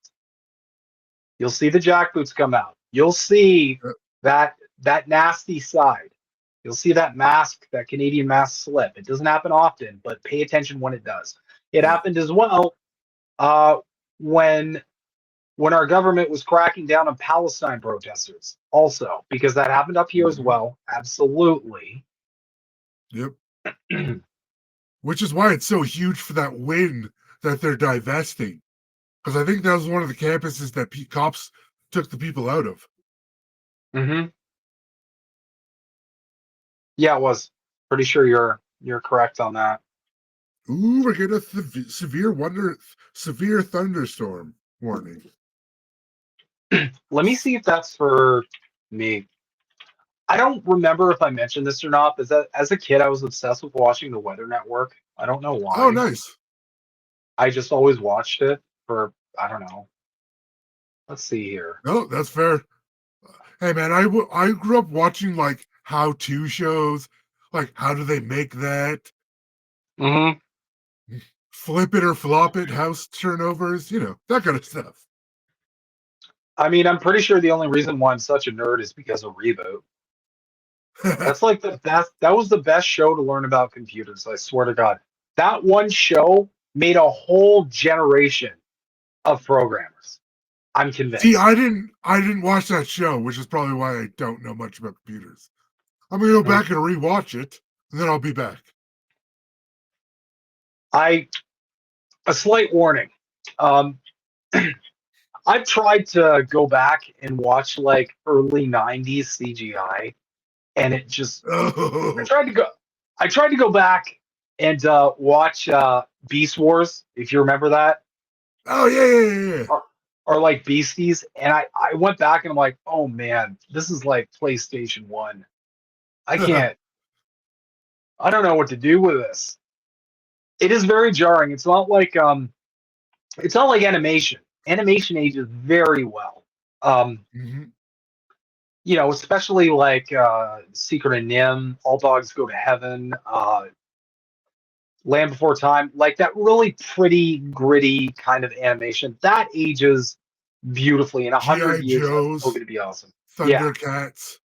you'll see the jackboots come out. You'll see Uh, that nasty side. You'll see that mask, that Canadian mask slip. It doesn't happen often, but pay attention when it does. It happened as well when our government was cracking down on Palestine protesters, also, because that happened up here as well. Absolutely. Yep. Which is why it's so huge for that win that they're divesting. Because I think that was one of the campuses that cops took the people out of. Mm-hmm. Yeah, it was. Pretty sure you're correct on that. Ooh, we're getting a severe thunderstorm warning. Let me see if that's for me. I don't remember if I mentioned this or not, but as a kid, I was obsessed with watching the Weather Network. I don't know why. Oh, nice. I just always watched it for, I don't know. Let's see here. No, that's fair. Hey, man, I grew up watching, like, how-to shows. Like, how do they make that? Mm-hmm. Flip it or flop it, house turnovers, that kind of stuff. I mean, I'm pretty sure the only reason why I'm such a nerd is because of Reboot. That's like the best. That was the best show to learn about computers. I swear to God, that one show made a whole generation of programmers. I'm convinced. See, I didn't watch that show, which is probably why I don't know much about computers. I'm gonna go back and rewatch it, and then I'll be back. A slight warning. I've tried to go back and watch like early '90s CGI, and it just I tried to go back and watch Beast Wars, if you remember that. Oh yeah. Or like Beasties, and I went back and I'm like, oh man, this is like PlayStation 1. I can't. I don't know what to do with this. It is very jarring. It's not like animation. Animation ages very well. Especially like Secret of Nim, All Dogs Go to Heaven, Land Before Time, like that really pretty, gritty kind of animation. That ages beautifully. In 100 G.I. years, Joes, that's still going to be awesome. Thundercats.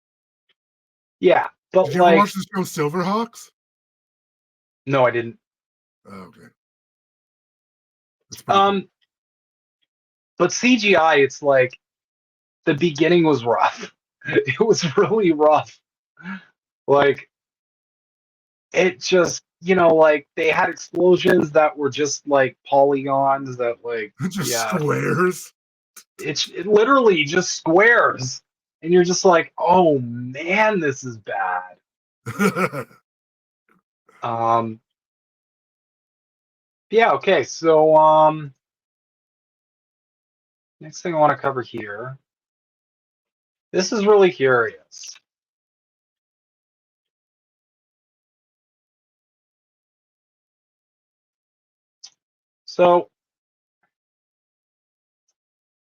Yeah, but did you ever watch the show Silverhawks? No, I didn't. Oh, okay. That's pretty cool. But CGI, it's like the beginning was rough. It was really rough. Like it just, like they had explosions that were just like polygons that like squares. It literally just squares. And you're just like, oh man, this is bad. Yeah, okay, so next thing I want to cover here. This is really curious. So,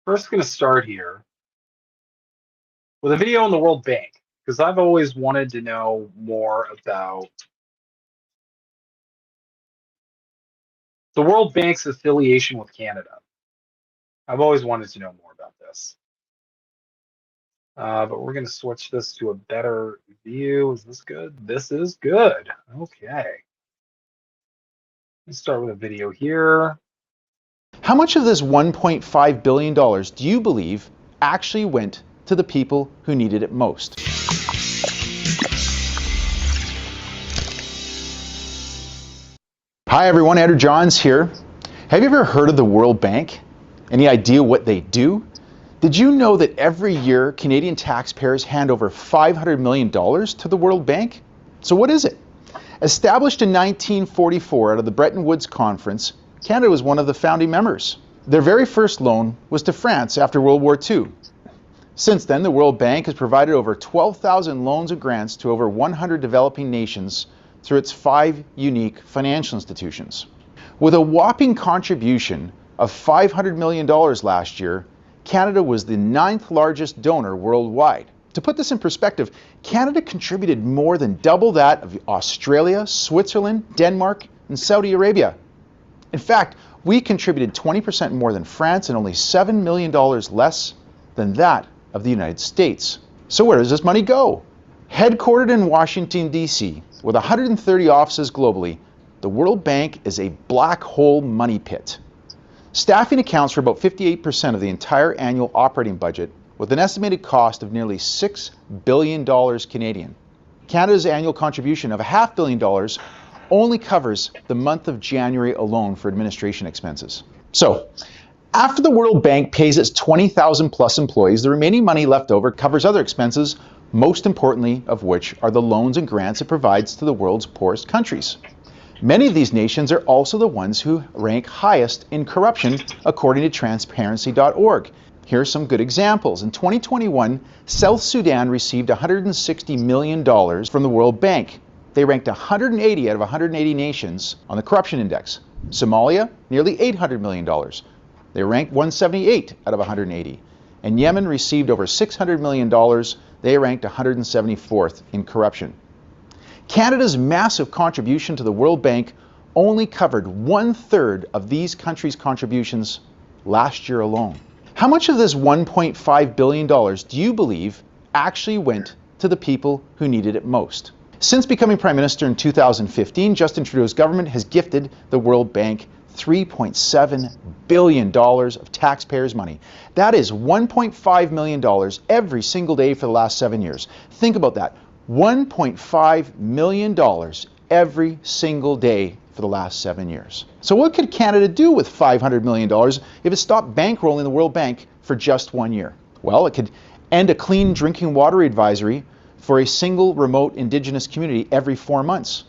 first going to start here with a video on the World Bank, because I've always wanted to know more about the World Bank's affiliation with Canada. I've always wanted to know more about this. But we're going to switch this to a better view. Is this good? This is good. Okay. Let's start with a video here. How much of this $1.5 billion do you believe actually went to the people who needed it most? Hi everyone, Andrew Johns here. Have you ever heard of the World Bank? Any idea what they do? Did you know that every year Canadian taxpayers hand over $500 million to the World Bank? So what is it? Established in 1944 out of the Bretton Woods Conference, Canada was one of the founding members. Their very first loan was to France after World War II. Since then, the World Bank has provided over 12,000 loans and grants to over 100 developing nations through its 5 unique financial institutions. With a whopping contribution of $500 million last year, Canada was the 9th largest donor worldwide. To put this in perspective, Canada contributed more than double that of Australia, Switzerland, Denmark, and Saudi Arabia. In fact, we contributed 20% more than France and only $7 million less than that of the United States. So where does this money go? Headquartered in Washington, D.C., with 130 offices globally, the World Bank is a black hole money pit. Staffing accounts for about 58% of the entire annual operating budget, with an estimated cost of nearly $6 billion Canadian. Canada's annual contribution of $500 million only covers the month of January alone for administration expenses. So, after the World Bank pays its 20,000 plus employees, the remaining money left over covers other expenses, most importantly of which are the loans and grants it provides to the world's poorest countries. Many of these nations are also the ones who rank highest in corruption, according to transparency.org. Here are some good examples. In 2021, South Sudan received $160 million from the World Bank. They ranked 180 out of 180 nations on the corruption index. Somalia, nearly $800 million. They ranked 178 out of 180. And Yemen received over $600 million. They ranked 174th in corruption. Canada's massive contribution to the World Bank only covered 1/3 of these countries' contributions last year alone. How much of this $1.5 billion do you believe actually went to the people who needed it most? Since becoming Prime Minister in 2015, Justin Trudeau's government has gifted the World Bank $3.7 billion of taxpayers' money. That is $1.5 million every single day for the last 7 years. Think about that. $1.5 million every single day for the last 7 years. So what could Canada do with $500 million if it stopped bankrolling the World Bank for just 1 year? Well, it could end a clean drinking water advisory for a single remote Indigenous community every 4 months.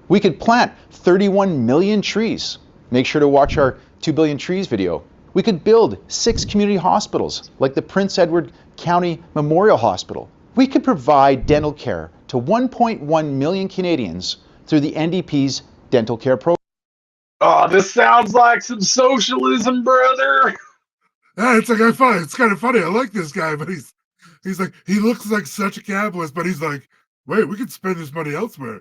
We could plant 31 million trees. Make sure to watch our 2 billion trees video. We could build 6 community hospitals like the Prince Edward County Memorial Hospital. We could provide dental care to 1.1 million Canadians through the NDP's dental care program. Oh, this sounds like some socialism, brother. Yeah, it's like funny. It's kind of funny. I like this guy, but he's like, he looks like such a capitalist, but he's like, wait, we could spend this money elsewhere.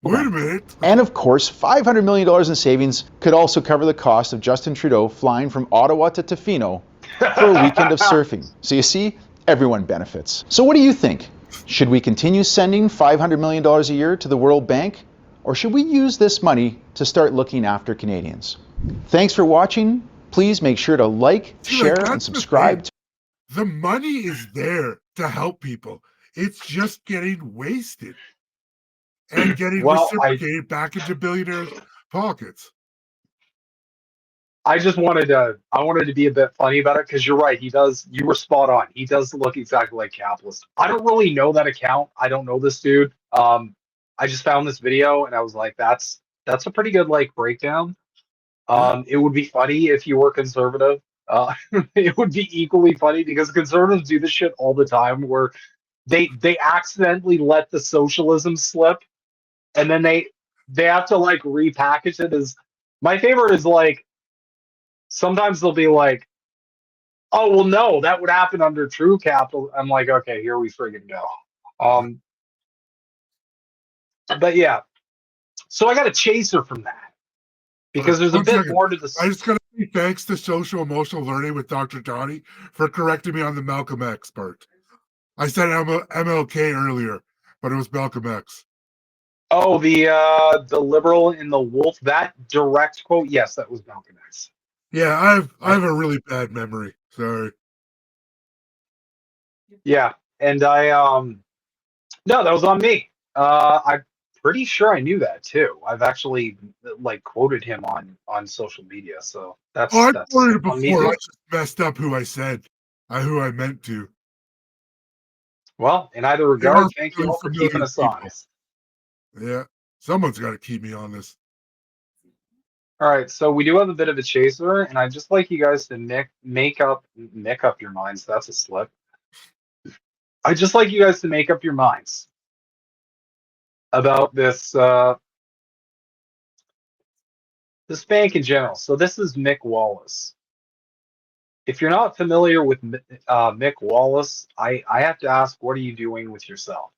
Wait a minute. And of course, $500 million in savings could also cover the cost of Justin Trudeau flying from Ottawa to Tofino for a weekend of surfing. So you see, everyone benefits. So what do you think? Should we continue sending $500 million a year to the World Bank? Or should we use this money to start looking after Canadians? Thanks for watching. Please make sure to like, share, and subscribe. The money is there to help people. It's just getting wasted and getting reciprocated back into billionaires' pockets. I wanted to be a bit funny about it because you're right. You were spot on. He does look exactly like capitalist. I don't really know that account. I don't know this dude. I just found this video and I was like, that's a pretty good breakdown. It would be funny if you were conservative. It would be equally funny because conservatives do this shit all the time where they accidentally let the socialism slip and then they have to repackage it as. My favorite is sometimes they'll be like, oh well no, that would happen under true capital. I'm like, okay, here we friggin' go. But yeah, so I got a chaser from that because there's a bit more to this. I just gotta say thanks to social emotional learning with Dr. Donnie for correcting me on the Malcolm X part. I said MLK earlier, but it was Malcolm X. Oh, the liberal in the wolf, that direct quote, yes, that was Malcolm X. Yeah, I have a really bad memory. Sorry. Yeah, and no, that was on me. I'm pretty sure I knew that too. I've actually quoted him on social media, so that's. I've that's quoted it before. I just messed up who I said, who I meant to. Well, in either regard, thank you all for keeping us honest. Yeah, someone's got to keep me on this. All right, so we do have a bit of a chaser, and I'd just like you guys to make up your minds. That's a slip. I'd just like you guys to make up your minds about this this bank in general. So this is Mick Wallace. If you're not familiar with Mick Wallace, I have to ask, what are you doing with yourself?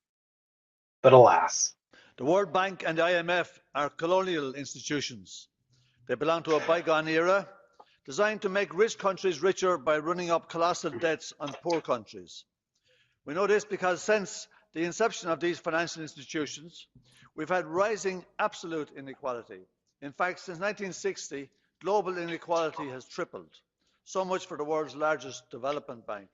But alas. The World Bank and the IMF are colonial institutions. They belong to a bygone era, designed to make rich countries richer by running up colossal debts on poor countries. We know this because since the inception of these financial institutions, we've had rising absolute inequality. In fact, since 1960, global inequality has tripled. So much for the world's largest development bank.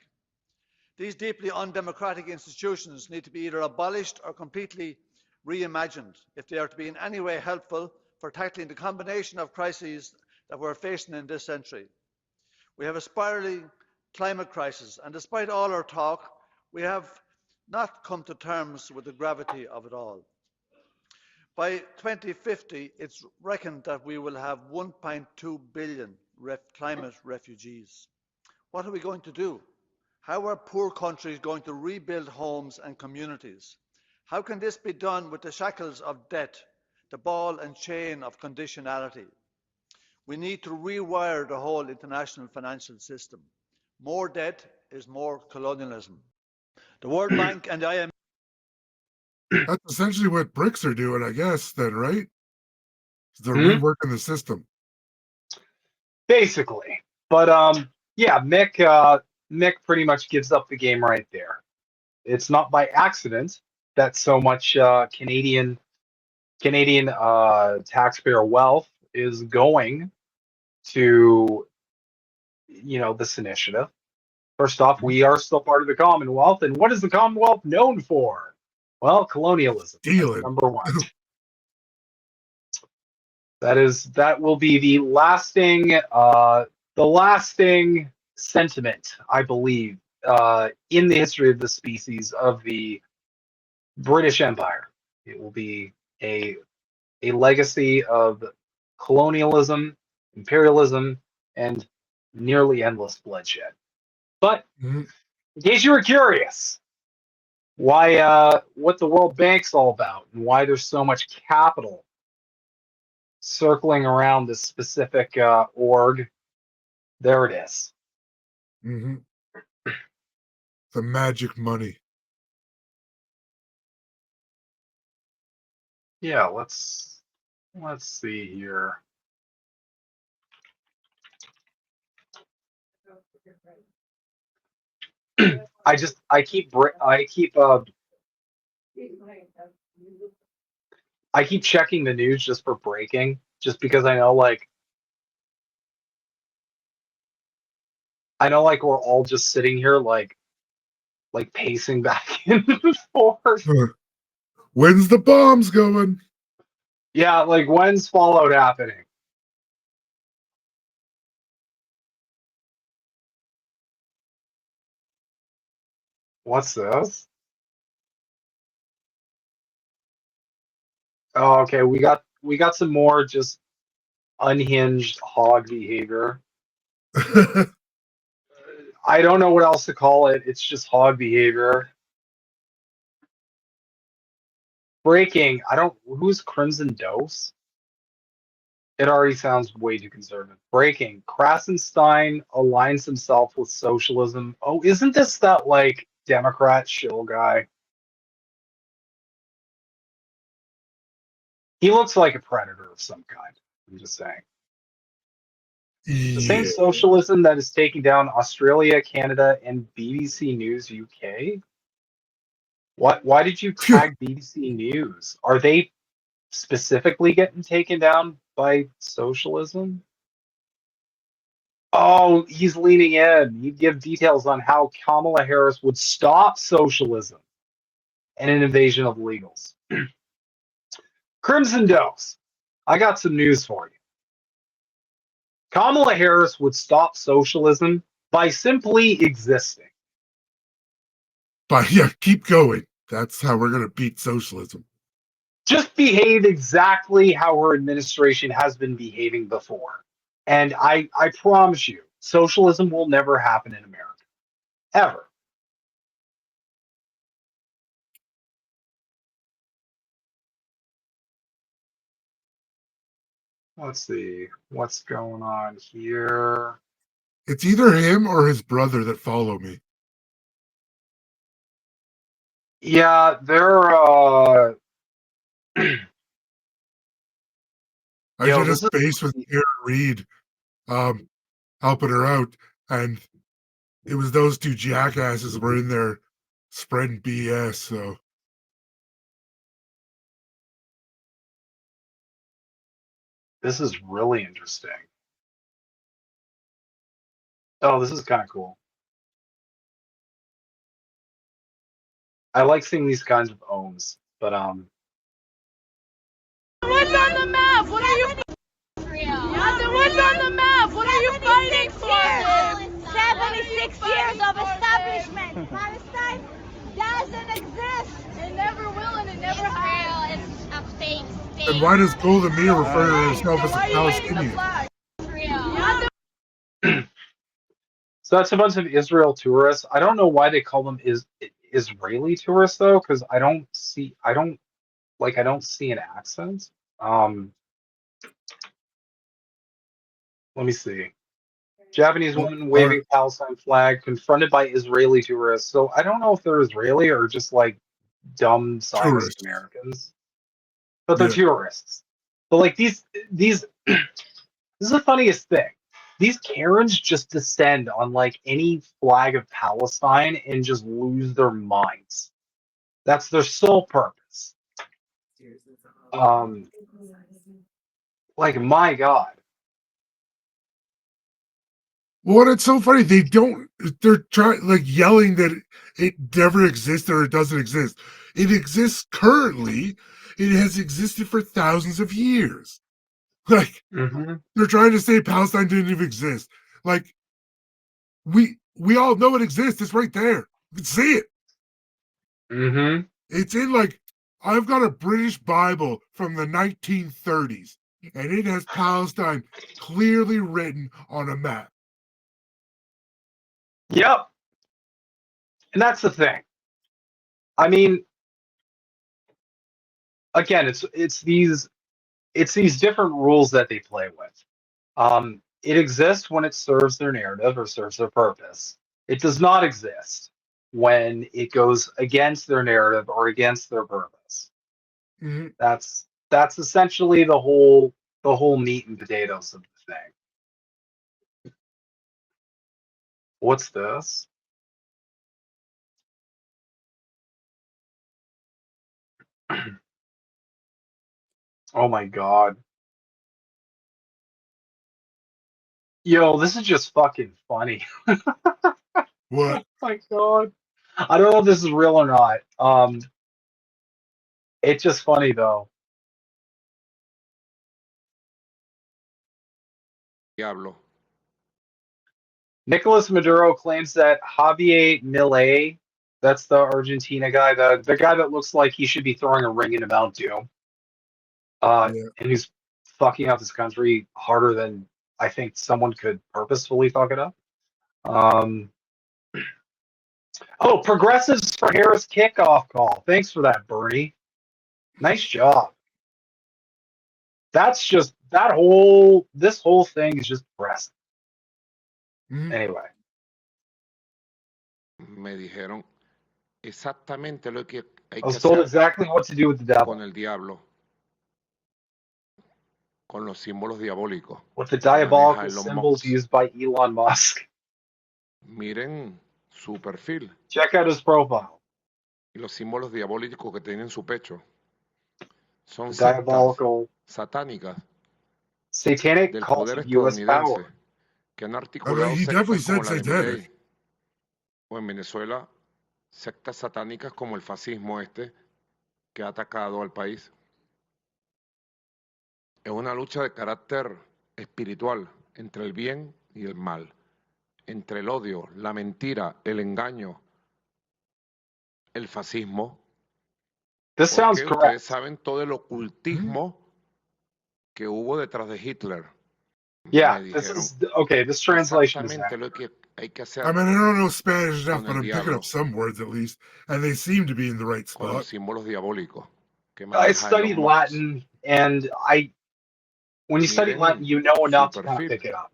These deeply undemocratic institutions need to be either abolished or completely reimagined if they are to be in any way helpful for tackling the combination of crises that we're facing in this century. We have a spiralling climate crisis, and despite all our talk, we have not come to terms with the gravity of it all. By 2050, it's reckoned that we will have 1.2 billion climate refugees. What are we going to do? How are poor countries going to rebuild homes and communities? How can this be done with the shackles of debt, the ball and chain of conditionality? We need to rewire the whole international financial system. More debt is more colonialism. The World Bank and the IMF. That's essentially what BRICS are doing, I guess, then, right? They're reworking the system. Basically. But yeah, Mick pretty much gives up the game right there. It's not by accident that so much Canadian taxpayer wealth is going to this initiative. First off, we are still part of the Commonwealth, and what is the Commonwealth known for? Well, colonialism. Stealing. Number one. That will be the lasting sentiment, I believe, in the history of the species of the British Empire. It will be a legacy of colonialism, imperialism, and nearly endless bloodshed. But in case you were curious, why what the World Bank's all about and why there's so much capital circling around this specific org, there it is. The magic money. Yeah, let's see here. I keep checking the news just for breaking, just because I know like we're all just sitting here like pacing back and forth. When's the bombs going? Yeah, like when's Fallout happening? What's this? Oh, okay, we got some more just unhinged hog behavior. I don't know what else to call it. It's just hog behavior. Breaking. Who's Crimson Dose? It already sounds way too conservative. Breaking. Krasenstein aligns himself with socialism. Oh, isn't this that like Democrat shill guy? He looks like a predator of some kind. I'm just saying. The same socialism that is taking down Australia, Canada, and BBC News UK. Why did you tag BBC News? Are they specifically getting taken down by socialism? Oh, he's leaning in. He'd give details on how Kamala Harris would stop socialism and an invasion of illegals. Crimson Dose, I got some news for you. Kamala Harris would stop socialism by simply existing. But yeah, keep going. That's how we're going to beat socialism. Just behave exactly how her administration has been behaving before. And I promise you, socialism will never happen in America. Ever. Let's see what's going on here. It's either him or his brother that follow me. Yeah, they're I did a space with Kara Reed helping her out, and it was those two jackasses were in there spreading BS, so This is really interesting. Oh, this is kind of cool. I like seeing these kinds of owns, but What's on the map? What are you? What's on the map? What are you fighting for? 76 years of establishment. Palestine doesn't exist. It never will and it never has. Israel is a fake state. And why does Golda Meir refer to herself as a Why are you waving the Palestinian? flag? so that's a bunch of Israel tourists. I don't know why they call them Israeli tourists though, because I don't see an accent. Let me see. Japanese woman waving Palestine flag confronted by Israeli tourists. So I don't know if they're Israeli or just like dumb Zionist Americans, but they're tourists. But like these this is the funniest thing. These Karens just descend on like any flag of Palestine and just lose their minds. That's their sole purpose. Like my God. Well, it's so funny. They're trying, like, yelling that it never existed or it doesn't exist. It exists currently. It has existed for thousands of years. Like, they're trying to say Palestine didn't even exist. Like, we all know it exists. It's right there. You can see it. It's in, like, I've got a British Bible from the 1930s, and it has Palestine clearly written on a map. Yep. And that's the thing. I mean, again, it's these different rules that they play with. It exists when it serves their narrative or serves their purpose. It does not exist when it goes against their narrative or against their purpose. That's essentially the whole meat and potatoes of the thing. What's this? Oh my God. Yo, this is just fucking funny. What? Oh my God. I don't know if this is real or not. It's just funny though. Diablo. Nicolas Maduro claims that Javier Milei, that's the Argentina guy, the guy that looks like he should be throwing a ring into Mount Doom, and he's fucking up this country harder than I think someone could purposefully fuck it up. Oh, progressives for Harris kickoff call. Thanks for that, Bernie. Nice job. That's just this whole thing is just depressing. Anyway. Me dijeron exactamente lo que hay I was que told hacer exactly what to do with the devil. con el diablo, con los símbolos diabólicos. With the diabolical symbols used by Elon Musk. Miren su perfil. Check out his profile. Y los símbolos diabólicos que tiene en su pecho. Son diabolical, satánicas satanic del cult poder of U.S. estadounidense power. que han articulado he definitely sectas como said la de satanic. Milei, o en Venezuela sectas satánicas como el fascismo que ha atacado al país. Es una lucha de carácter espiritual entre el bien y el mal, entre el odio, la mentira, el engaño, el fascismo. This sounds Porque correct. ustedes saben todo el ocultismo que hubo detrás de Hitler. Yeah, this is okay. This translation is exactamente lo que hay que hacer. I mean, I don't know Spanish enough, con but el I'm picking diablo. up some words at least, and they seem to be in the right Con los spot. símbolos diabólicos que I maneja studied Elon Musk. Latin, and when you study Miren Latin, you know su enough to kind of perfil. pick it up.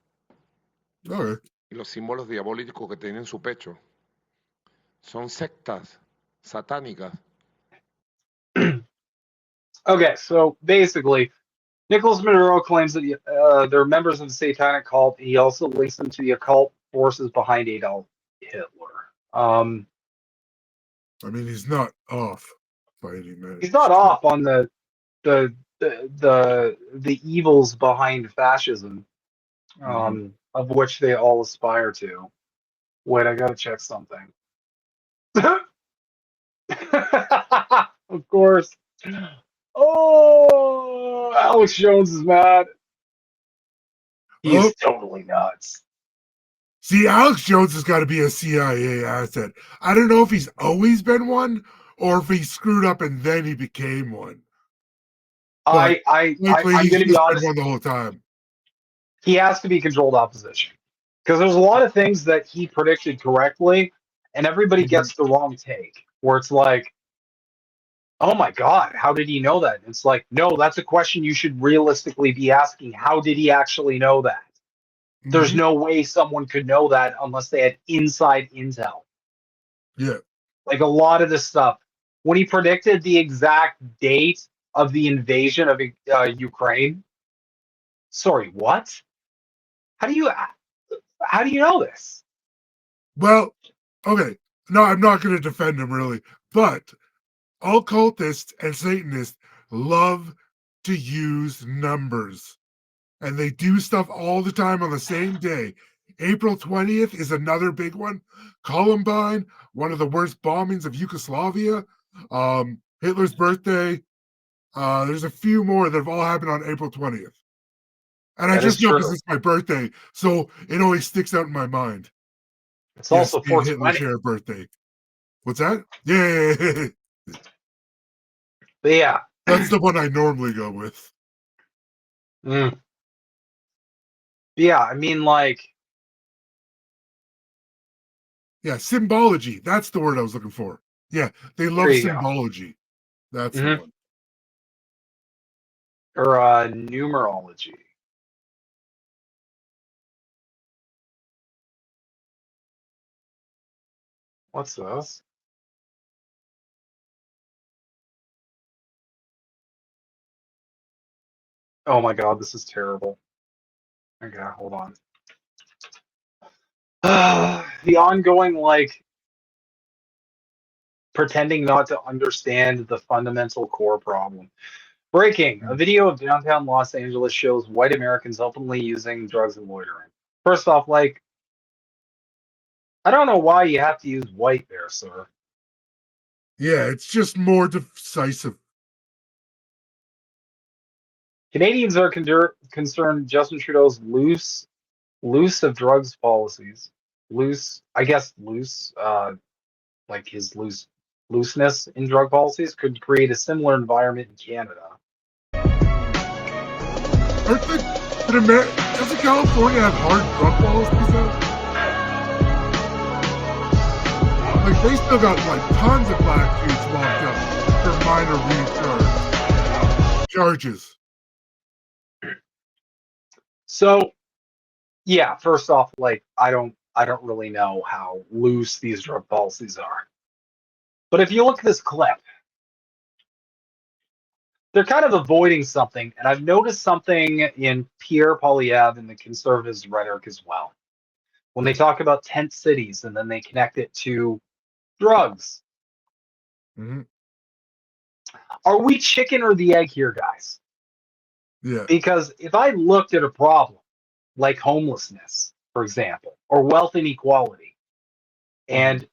Okay. Y los símbolos diabólicos que tienen en su pecho son sectas satánicas. Okay, so basically, Nicolas Maduro claims that they're members of the satanic cult. He also links them to the occult forces behind Adolf Hitler. I mean, he's not off by any minute. He's not off on the the evils behind fascism, Mhm. of which they all aspire to. Wait, I gotta check something. Of course. Oh, Alex Jones is mad. Oh, He's totally nuts. see, Alex Jones has got to be a CIA asset. I don't know if he's always been one or if he screwed up and then he became one. But likely I'm he's gonna be just been honest. one the whole time. He has to be controlled opposition because there's a lot of things that he predicted correctly, and everybody Mhm. gets the wrong take. Where it's like, oh my God, how did he know that? It's like, no, that's a question you should realistically be asking. How did he actually know that? There's Mhm. no way someone could know that unless they had inside intel. Yeah. Like a lot of this stuff, when he predicted the exact date of the invasion of Ukraine, sorry, what? How do you how do you know this? Well, okay. No, I'm not going to defend him really, but occultists and Satanists love to use numbers, and they do stuff all the time on the same day. April 20th is another big one. Columbine, one of the worst bombings of Yugoslavia. Hitler's birthday. There's a few more that have all happened on April 20th. And I That is just know because true. it's my birthday, so it always sticks out in my mind. It's Yes, also being Hitler 420. share birthday. What's that? Yeah, But yeah. that's the one I normally go with. Mm. Yeah, I mean, like, Yeah, symbology. That's the word I was looking for. Yeah, they there love you go. symbology. That's the Hmm. one. Or numerology. What's this? Oh my God, this is terrible. Okay, hold on. The ongoing, like, pretending not to understand the fundamental core problem. Breaking. A video of downtown Los Angeles shows white Americans openly using drugs and loitering. First off, like, I don't know why you have to use white there, sir. Yeah, it's just more decisive. Canadians are concerned Justin Trudeau's loose of drugs policies. Loose, I guess loose, like his looseness in drug policies could create a similar environment in Canada. Aren't the, doesn't California have hard drug policies though? Like they still got like tons of black dudes locked up for minor weed charges. So yeah, first off, like I don't really know how loose these drug policies are. But if you look at this clip, they're kind of avoiding something, and I've noticed something in Pierre Poilievre and the conservatives' rhetoric as well. When they talk about tent cities and then they connect it to drugs. Mm-hmm. Are we chicken or the egg here, guys? Yeah. Because if I looked at a problem like homelessness, for example, or wealth inequality, and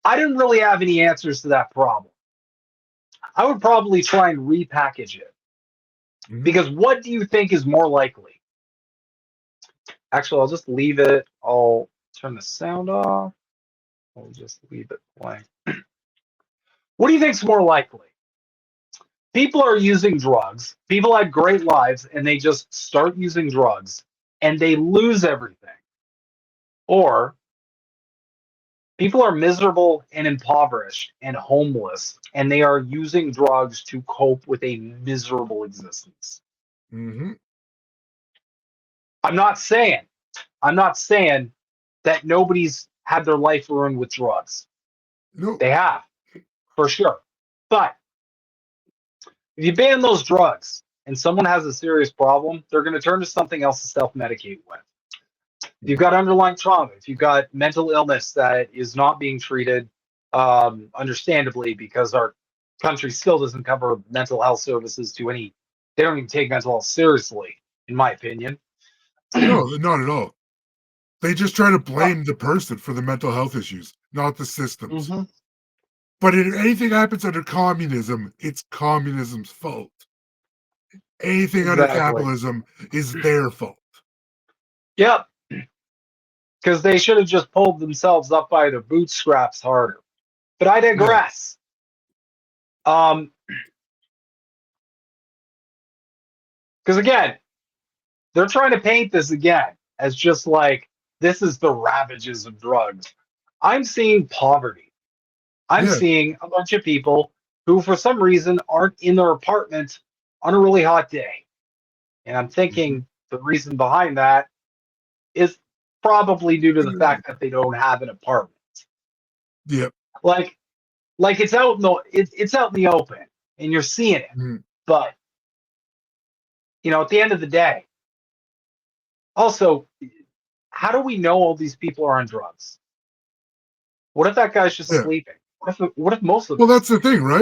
I didn't really have any answers to that problem, I would probably try and repackage it. Mm-hmm. Because what do you think is more likely? Actually, I'll just leave it. I'll turn the sound off. I'll just leave it blank. What do you think is more likely? People are using drugs. People had great lives and they just start using drugs and they lose everything. Or people are miserable and impoverished and homeless and they are using drugs to cope with a miserable existence. Mm-hmm. I'm not saying, I'm not saying that nobody's had their life ruined with drugs. No. They have, for sure. But if you ban those drugs and someone has a serious problem, they're going to turn to something else to self-medicate with. If you've got underlying trauma, if you've got mental illness that is not being treated, understandably, because our country still doesn't cover mental health services to any They don't even take mental health seriously, in my opinion. No, not at all. They just try to blame the person for the mental health issues, not the systems. Mm-hmm. But if anything happens under communism, it's communism's fault. Anything under Exactly. capitalism is their fault. Yep. Because they should have just pulled themselves up by their bootstraps harder. But I Yeah. digress. Because again, they're trying to paint this again as just like this is the ravages of drugs. I'm seeing poverty. I'm Yeah. seeing a bunch of people who, for some reason, aren't in their apartment on a really hot day. And I'm thinking the reason behind that is probably due to the fact that they don't have an apartment. Yep. Like, it's out in the it's out in the open, and you're seeing it. Mhm. But at the end of the day, also, how do we know all these people are on drugs? What if that guy's just Yeah. sleeping? What if most of them Well, are that's the sleeping? thing, right?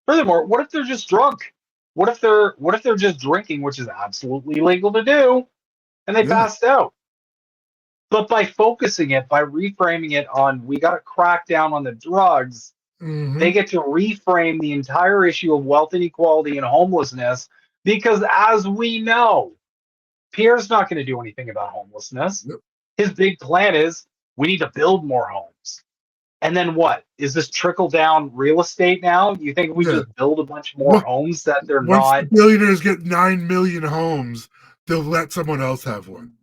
Furthermore, what if they're just drunk? What if they're just drinking, which is absolutely legal to do, and they Yeah. passed out? But by focusing it, by reframing it on we got to crack down on the drugs, they Mm-hmm. get to reframe the entire issue of wealth inequality and homelessness because, as we know, Pierre's not going to do anything about homelessness. Yep. His big plan is we need to build more homes. And then what? Is this trickle down real estate now? You think we Yeah. just build a bunch more What homes that they're once the not? billionaires get 9 million homes, they'll let someone else have one.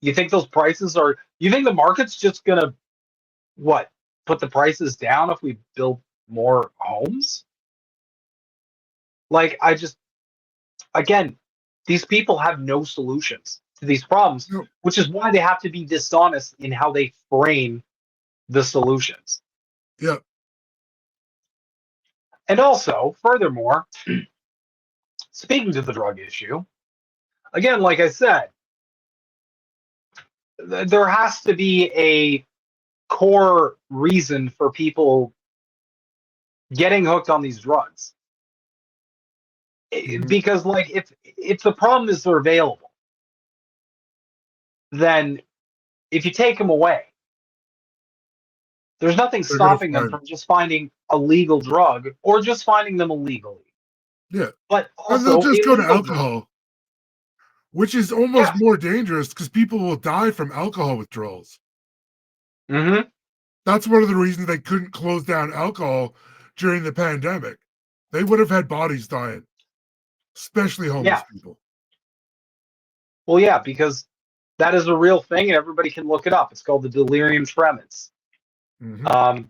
You think those prices are? You think the market's just gonna what? Put the prices down if we build more homes? Like I just again, these people have no solutions to these problems, No. which is why they have to be dishonest in how they frame the solutions. Yeah. And also, furthermore, speaking to the drug issue, again, like I said, there has to be a core reason for people getting hooked on these drugs. Mhm. Because like if the problem is they're available, then if you take them away, there's nothing They're gonna stopping them find. from just finding a legal drug or just finding them illegally. Yeah. But And they'll also just go to illegal drugs. alcohol, which is almost Yeah. more dangerous because people will die from alcohol withdrawals. Mm-hmm. That's one of the reasons they couldn't close down alcohol during the pandemic. They would have had bodies dying, especially homeless Yeah. people. Well, yeah, because that is a real thing and everybody can look it up. It's called the delirium tremens. Mm-hmm.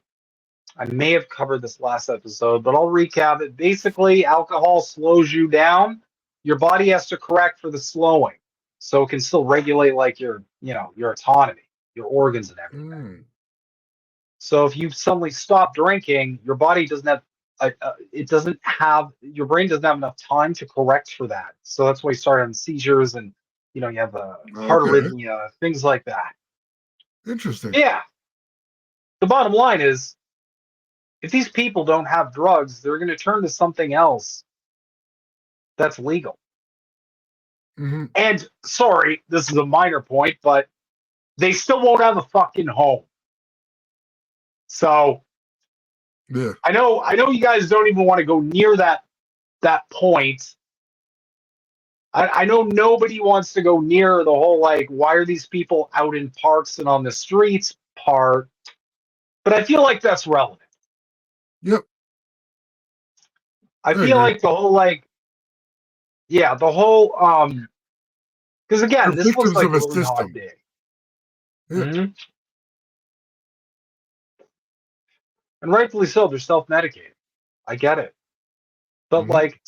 I may have covered this last episode, but I'll recap it. Basically, alcohol slows you down. Your body has to correct for the slowing, so it can still regulate like your autonomy, your organs and everything. Mm. So if you suddenly stop drinking, your body doesn't have your brain doesn't have enough time to correct for that. So that's why you start having seizures and you have heart Okay. arrhythmia, things like that. Interesting. Yeah. The bottom line is if these people don't have drugs, they're going to turn to something else that's legal. Mm-hmm. And sorry, this is a minor point, but they still won't have a fucking home. So Yeah. I know you guys don't even want to go near that point. I know nobody wants to go near the whole like why are these people out in parks and on the streets part, but I feel like that's relevant. Yep. I I feel agree. like the whole like yeah, the whole because They're again, this was victims like of a a really hot system. day. Yeah. Mhm. And rightfully so, they're self-medicating. I get it. But Mm-hmm. like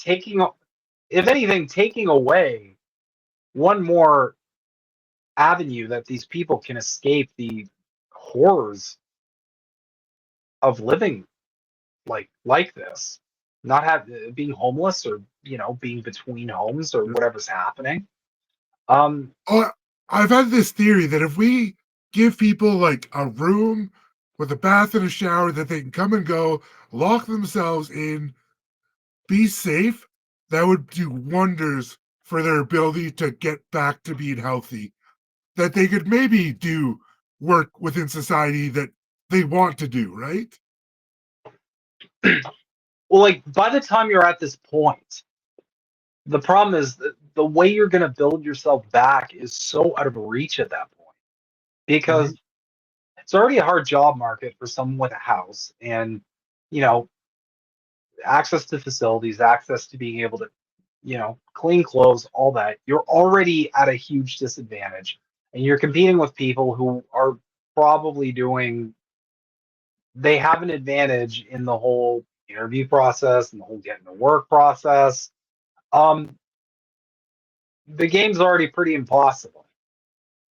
if anything, taking away one more avenue that these people can escape the horrors of living like this, not have being homeless or being between homes or Yeah. whatever's happening. Um, Oh, I've had this theory that if we give people like a room with a bath and a shower that they can come and go, lock themselves in, be safe, that would do wonders for their ability to get back to being healthy. That they could maybe do work within society that they want to do, right? Well, like by the time you're at this point, the problem is that the way you're going to build yourself back is so out of reach at that point because it's already a hard job market for someone with a house and, you know, access to facilities, access to being able to, clean clothes, all that. You're already at a huge disadvantage and you're competing with people who are probably they have an advantage in the whole interview process and the whole getting to work process. Um, the game's already pretty impossible.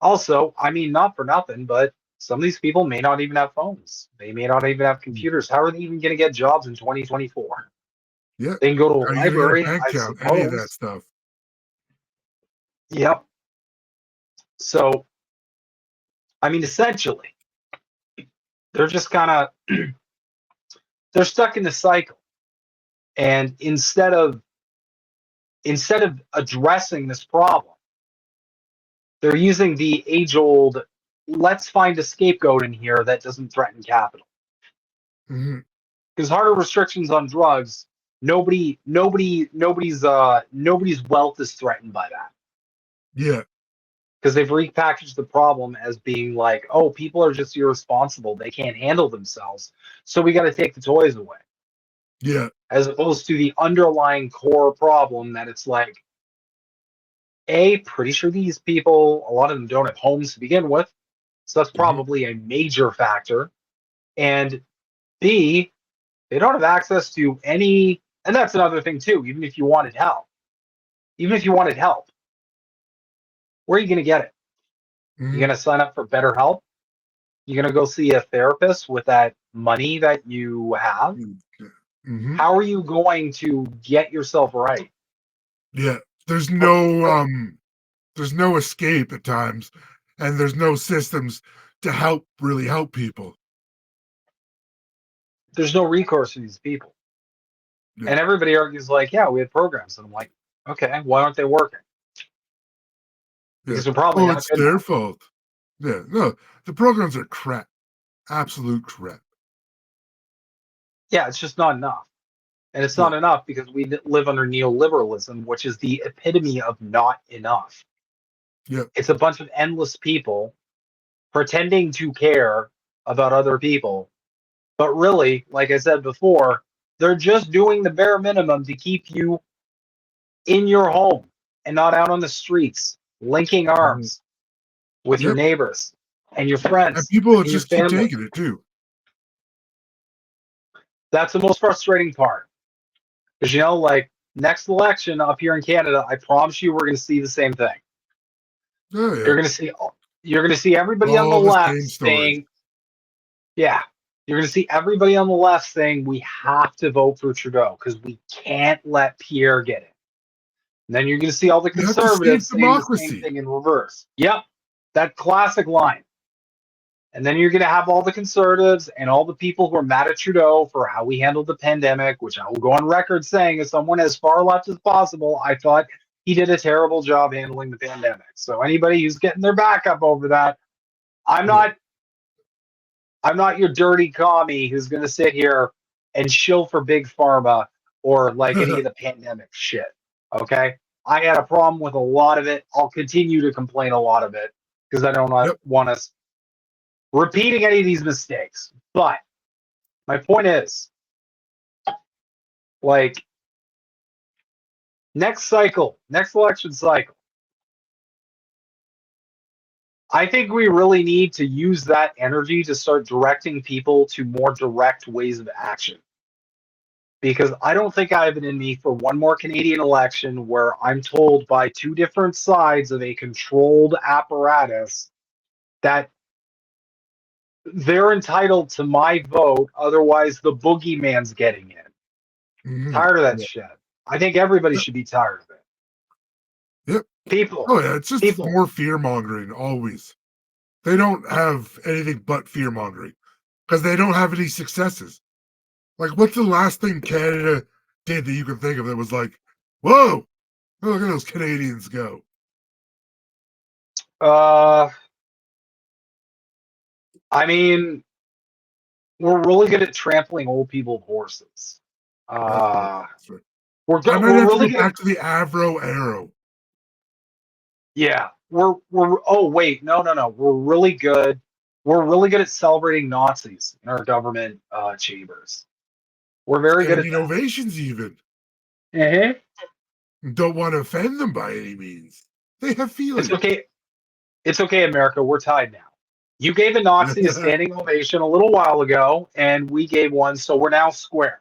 Also, I mean, not for nothing, but some of these people may not even have phones. They may not even have computers. How are they even going to get jobs in 2024? Yeah. They can go to a How are you gonna get a library, bank I account? Any of that suppose. stuff. Yep. So, I mean, essentially, they're just kind of they're stuck in the cycle. And instead of addressing this problem, they're using the age-old let's find a scapegoat in here that doesn't threaten capital. Hmm. Because harder restrictions on drugs, nobody's wealth is threatened by that. Yeah. Because they've repackaged the problem as being like, oh, people are just irresponsible. They can't handle themselves. So we got to take the toys away. Yeah. As opposed to the underlying core problem that it's like, pretty sure these people, a lot of them don't have homes to begin with. So that's probably a major factor. And B, they don't have access to any, and that's another thing too, even if you wanted help, where are you going to get it? You're going to sign up for BetterHelp? You're going to go see a therapist with that money that you have? Mm-hmm. How are you going to get yourself right? Yeah. There's no escape at times, and there's no systems to really help people. There's no recourse for these people. Yeah. And everybody argues like, yeah, we have programs. And I'm like, okay, why aren't they working? Yeah. Because they're probably Oh, not it's good their enough. fault. Yeah. No, the programs are crap. Absolute crap. Yeah, it's just not enough. And it's Yeah. not enough because we live under neoliberalism, which is the epitome of not enough. Yeah. It's a bunch of endless people pretending to care about other people. But really, like I said before, they're just doing the bare minimum to keep you in your home and not out on the streets, linking arms with your Yep. neighbors and your And friends people and your just keep family. taking it too. That's the most frustrating part. Because, like next election up here in Canada, I promise you we're going to see the same thing. Oh yeah. You're going to see everybody on the All the left same stories. saying, yeah, you're going to see everybody on the left saying we have to vote for Trudeau because we can't let Pierre get it. And then you're going to see all the We have to save conservatives saying the same democracy. thing in reverse. Yep, that classic line. And then you're going to have all the conservatives and all the people who are mad at Trudeau for how we handled the pandemic, which I will go on record saying, as someone as far left as possible, I thought he did a terrible job handling the pandemic. So anybody who's getting their back up over that, I'm Yeah. not your dirty commie who's going to sit here and shill for big pharma or like any of the pandemic shit. Okay, I had a problem with a lot of it. I'll continue to complain a lot of it because I don't Yep. want us repeating any of these mistakes. But my point is, like, next election cycle, I think we really need to use that energy to start directing people to more direct ways of action. Because I don't think I have it in me for one more Canadian election where I'm told by two different sides of a controlled apparatus that they're entitled to my vote, otherwise the boogeyman's getting in. Tired of that Yeah. shit. I think everybody Yep. should be tired of it. Yep. People, Oh yeah, it's just people. more fear mongering always. They don't have anything but fear mongering because they don't have any successes. Like, what's the last thing Canada did that you can think of that was like, whoa, look at those Canadians go? I mean, we're really good at trampling old people with horses. That's right. That's right. We're I good. might We're have to really go good. back to the Avro Arrow. Yeah, we're. Oh wait, no. We're really good. We're really good at celebrating Nazis in our government chambers. We're very good at Standing that. ovations, even. Mm-hmm. Don't want to offend them by any means. They have feelings. It's okay. It's okay, America. We're tied now. You gave a Nazi a standing ovation a little while ago, and we gave one, so we're now square.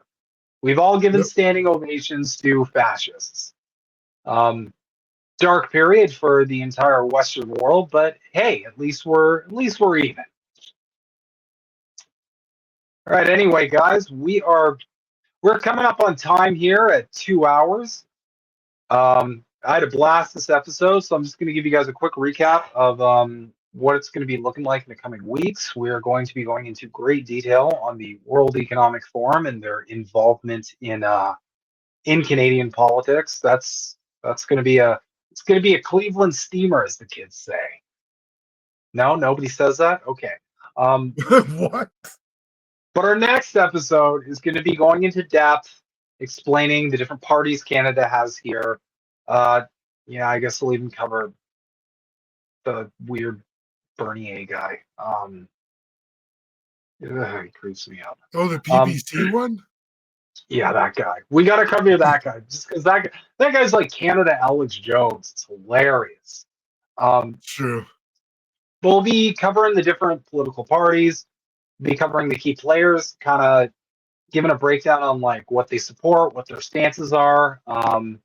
We've all given Yep. standing ovations to fascists. Dark period for the entire Western world, but hey, at least we're even. All right. Anyway, guys, we're coming up on time here at 2 hours. I had a blast this episode, so I'm just going to give you guys a quick recap of what it's going to be looking like in the coming weeks. We're going to be going into great detail on the World Economic Forum and their involvement in Canadian politics. That's going to be a Cleveland steamer, as the kids say. No, nobody says that. Okay. What? But our next episode is going to be going into depth, explaining the different parties Canada has here. Yeah, I guess we'll even cover the weird Bernier guy. He creeps me out. Oh, the PPC one? Yeah, that guy. We got to cover that guy just because that guy's like Canada Alex Jones. It's hilarious. True. We'll be covering the different political parties, be covering the key players, kind of giving a breakdown on like what they support, what their stances are, and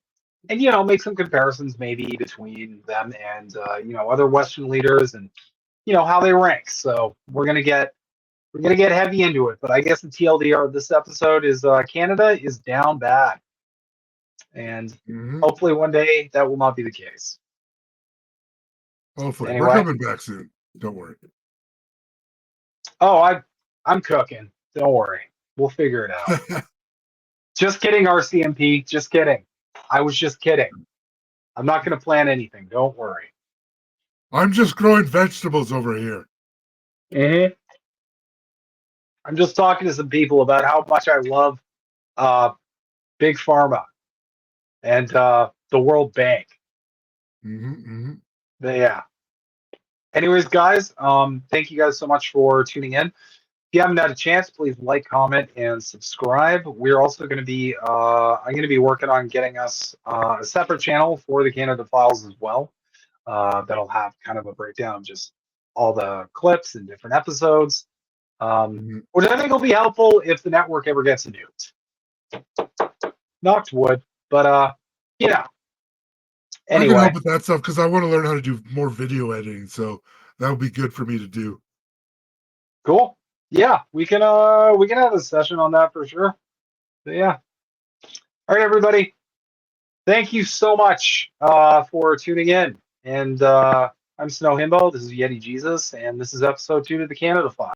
make some comparisons maybe between them and other Western leaders and how they rank. So we're gonna get heavy into it. But I guess the TLDR of this episode is Canada is down bad, and hopefully one day that will not be the case. Hopefully, we're Anyway. coming back soon. Don't worry. Oh, I'm cooking. Don't worry. We'll figure it out. Just kidding, RCMP. Just kidding. I was just kidding. I'm not going to plan anything. Don't worry. I'm just growing vegetables over here. Mm-hmm. I'm just talking to some people about how much I love Big Pharma and the World Bank. Yeah. Anyways, guys, thank you guys so much for tuning in. If you haven't had a chance, please like, comment, and subscribe. We're also going to be, I'm going to be working on getting us a separate channel for the Canada Files as well. That'll have kind of a breakdown of just all the clips and different episodes, which I think will be helpful if the network ever gets nuked. Knocked wood, but yeah. I Anyway, can help with that stuff because I want to learn how to do more video editing, so that would be good for me to do. Cool. Yeah, we can have a session on that for sure. But yeah. All right, everybody. Thank you so much for tuning in. And I'm Snow Himbo. This is Yeti Jesus, and this is episode 2 of the Canada File.